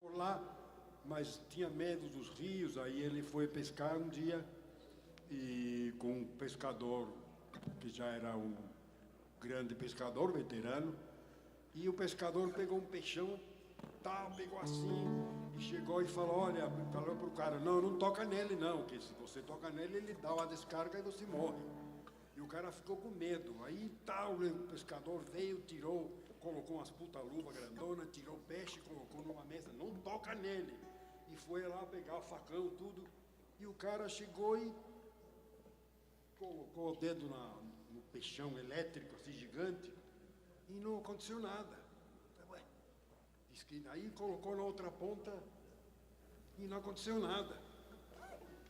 por lá, mas tinha medo dos rios, aí ele foi pescar um dia e com um pescador que já era um grande pescador, veterano, e o pescador pegou um peixão, pegou assim, e chegou e falou, olha, falou pro cara, não toca nele não, que se você toca nele, ele dá uma descarga e você morre. E o cara ficou com medo, aí o pescador veio, tirou, colocou umas puta luva grandona, tirou o peixe, colocou numa mesa, não toca nele. E foi lá pegar o facão, tudo, e o cara chegou e colocou o dedo no peixão elétrico, assim, gigante, e não aconteceu nada. Ué, diz que aí colocou na outra ponta e não aconteceu nada.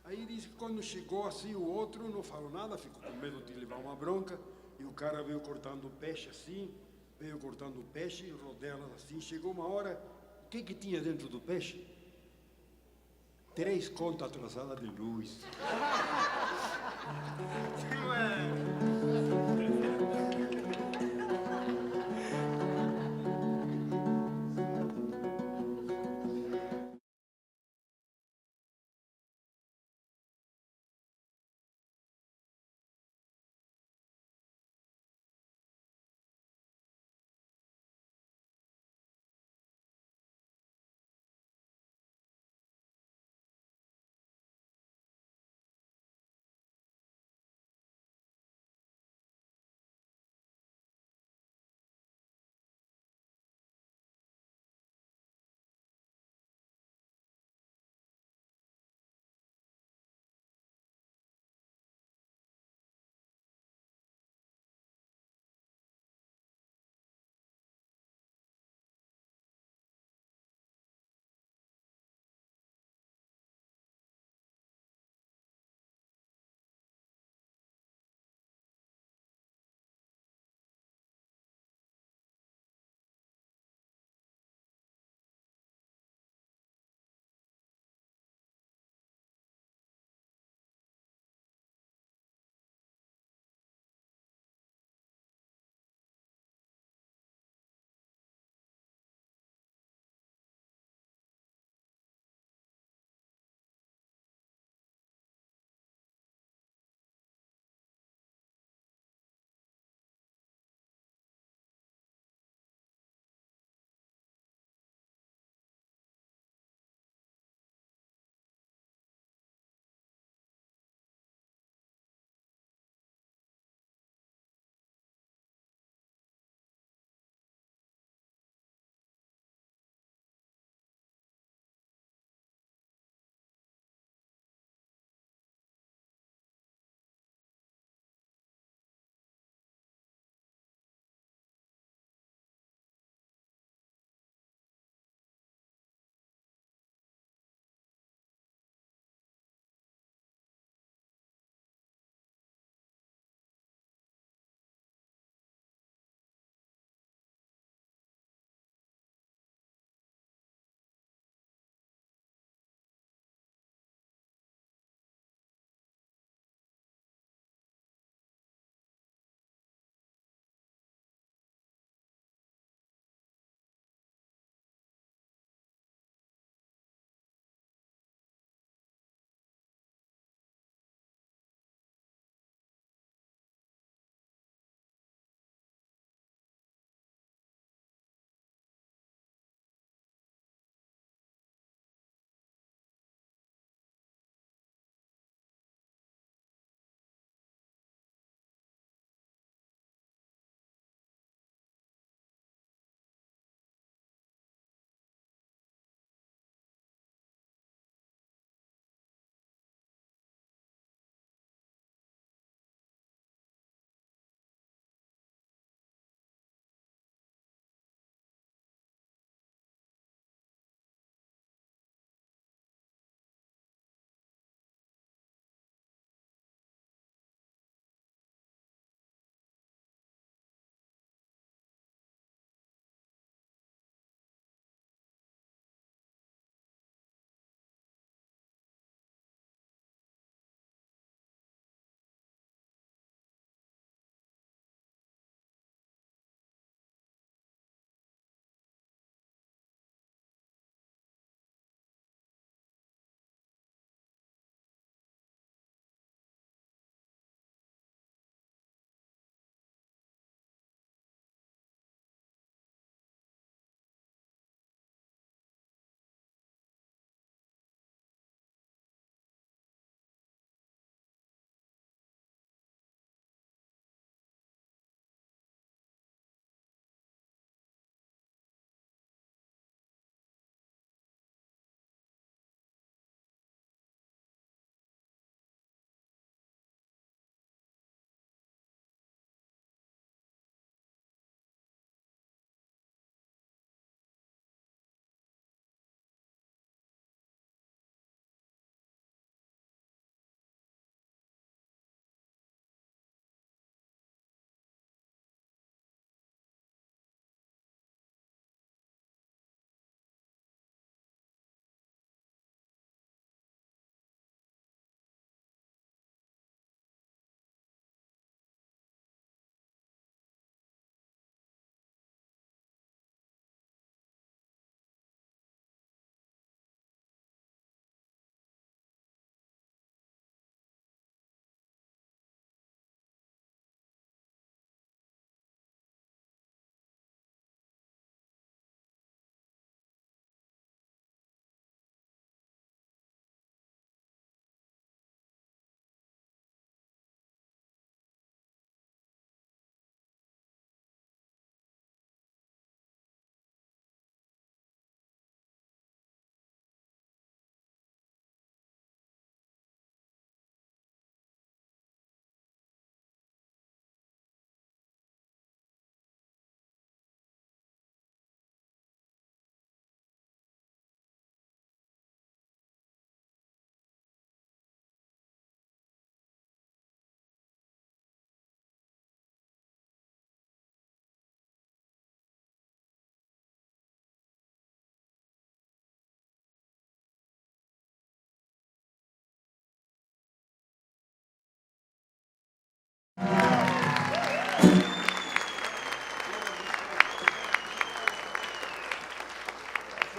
Aí diz que quando chegou assim, o outro não falou nada, ficou com medo de levar uma bronca, e o cara veio cortando o peixe assim, veio cortando o peixe, rodelas assim, chegou uma hora, o que tinha dentro do peixe? 3 contas atrasadas de luz. Não é?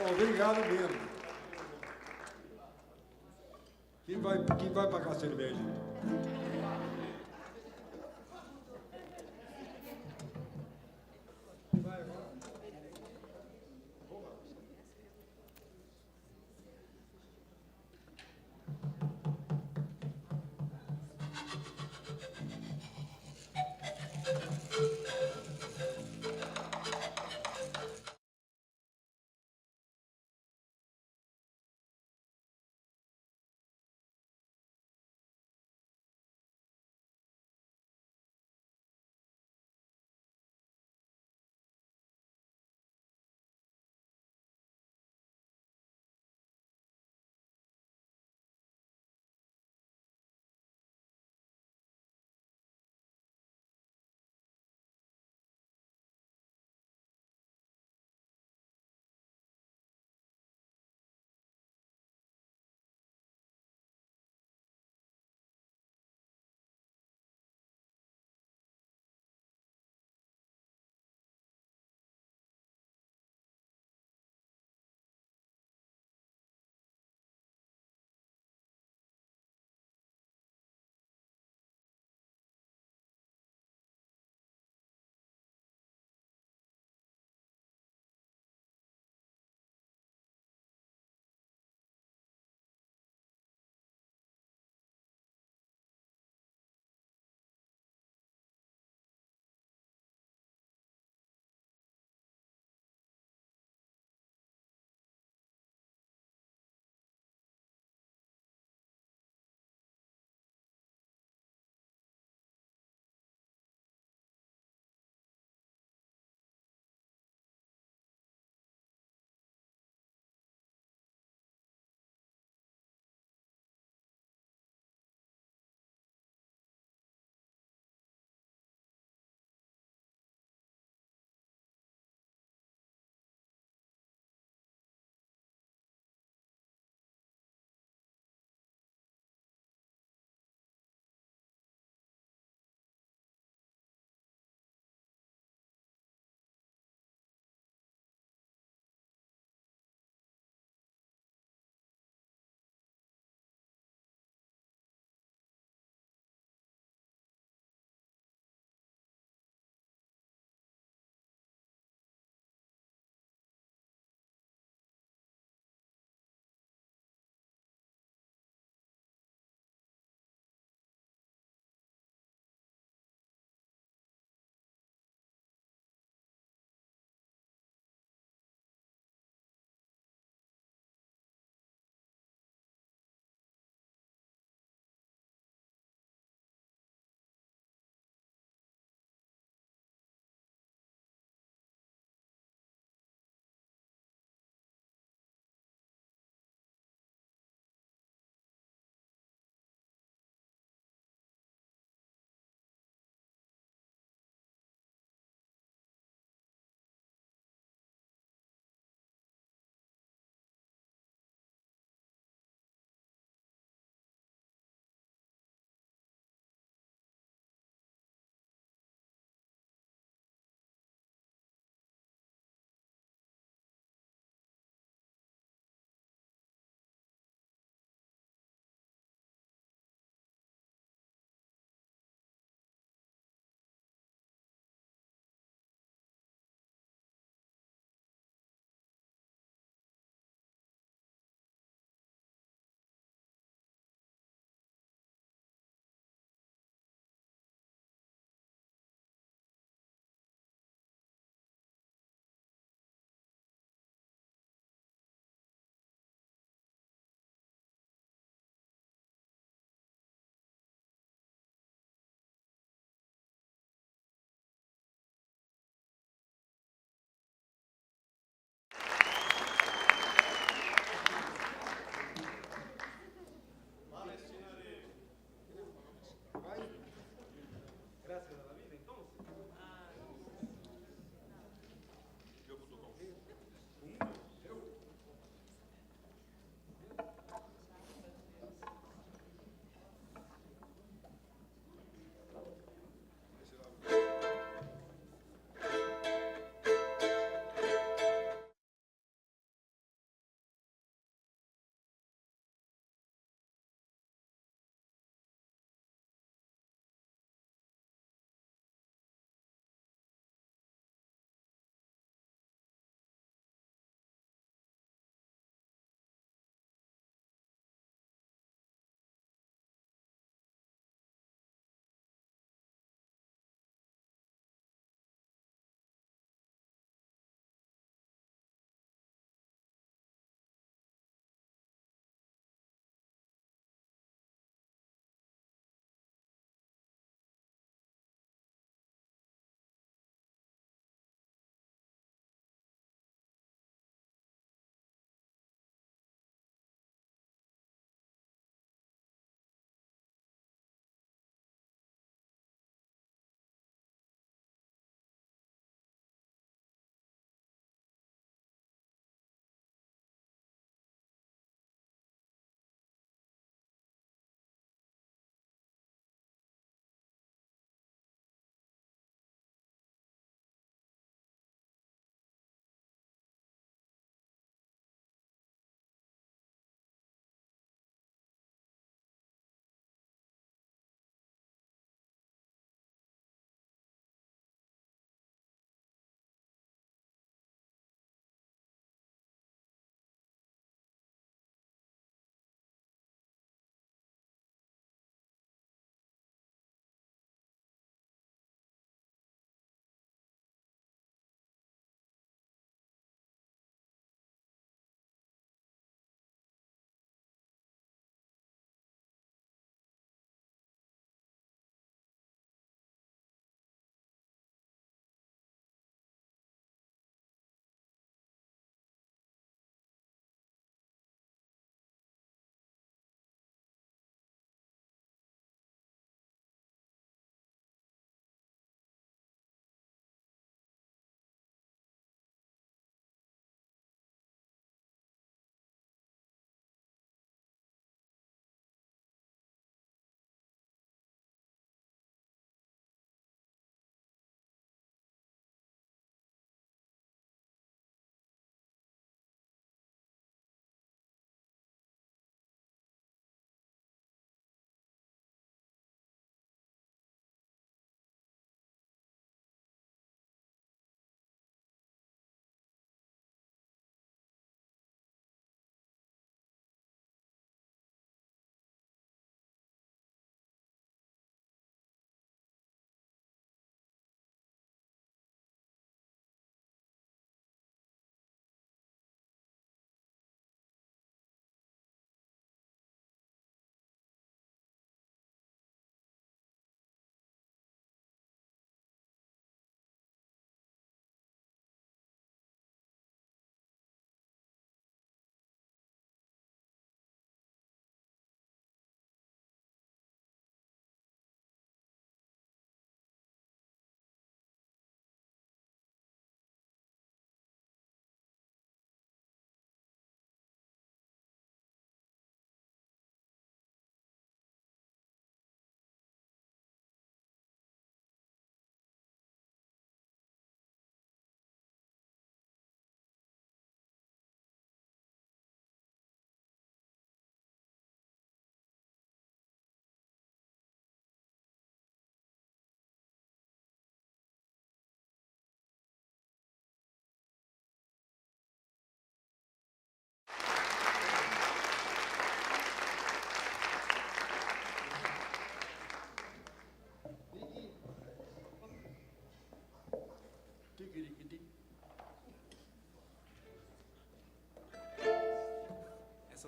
Obrigado mesmo. Quem vai pagar a cerveja?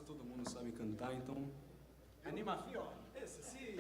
todo mundo sabe cantar, então... Animação, esse sim.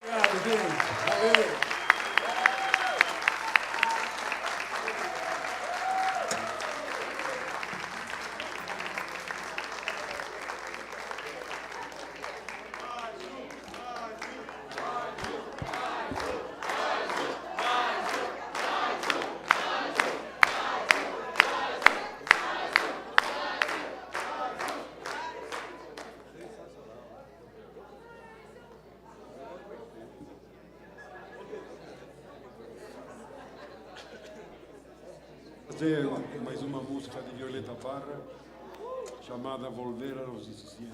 Obrigado, gente. Valeu. Fazer mais uma música de Violeta Parra chamada Volver a los 17.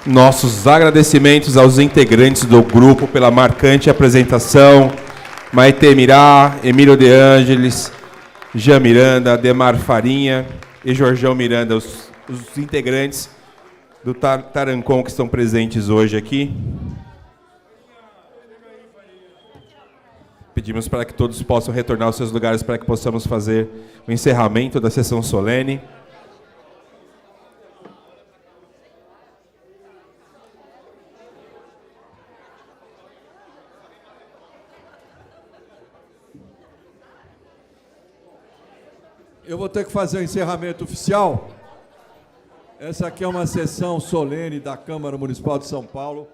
Nossos agradecimentos aos integrantes do grupo pela marcante apresentação. Maite Mirá, Emílio De Ângeles, Jean Miranda, Demar Farinha e Jorjão Miranda, os integrantes do Tarancon que estão presentes hoje aqui. Pedimos para que todos possam retornar aos seus lugares para que possamos fazer o encerramento da sessão solene. Eu vou ter que fazer o encerramento oficial. Essa aqui é uma sessão solene da Câmara Municipal de São Paulo,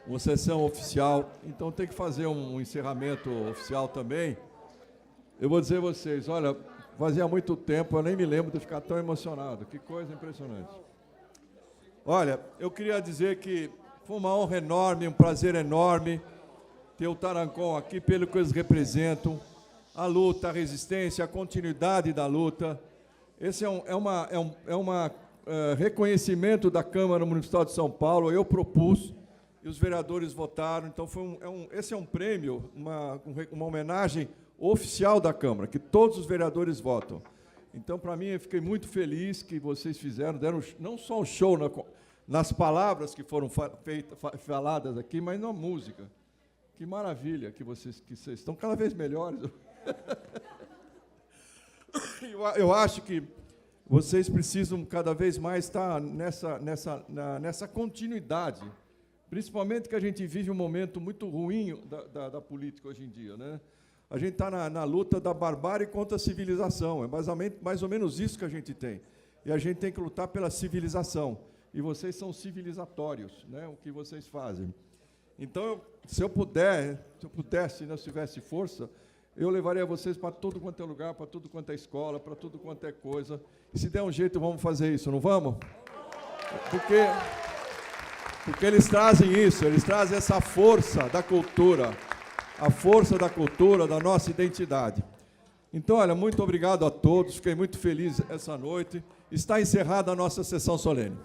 uma sessão oficial, então tem que fazer um encerramento oficial também. Eu vou dizer a vocês, olha, fazia muito tempo, eu nem me lembro de ficar tão emocionado, que coisa impressionante. Olha, eu queria dizer que foi uma honra enorme, um prazer enorme ter o Tarancon aqui, pelo que eles representam, a luta, a resistência, a continuidade da luta. Esse é um reconhecimento da Câmara Municipal de São Paulo, eu propus, e os vereadores votaram, então esse é um prêmio, uma homenagem oficial da Câmara, que todos os vereadores votam. Então, para mim, eu fiquei muito feliz que vocês fizeram, deram não só um show nas palavras que foram faladas aqui, mas na música. Que maravilha que vocês estão cada vez melhores. Eu acho que vocês precisam cada vez mais estar nessa continuidade, principalmente que a gente vive um momento muito ruim da política hoje em dia, né? A gente está na luta da barbárie contra a civilização, é mais ou menos isso que a gente tem. E a gente tem que lutar pela civilização. E vocês são civilizatórios, né? O que vocês fazem. Então, se eu pudesse, se tivesse força, eu levaria vocês para todo quanto é lugar, para tudo quanto é escola, para tudo quanto é coisa. E se der um jeito, vamos fazer isso, não vamos? Porque eles trazem isso, eles trazem essa força da cultura, a força da cultura, da nossa identidade. Então, olha, muito obrigado a todos, fiquei muito feliz essa noite. Está encerrada a nossa sessão solene.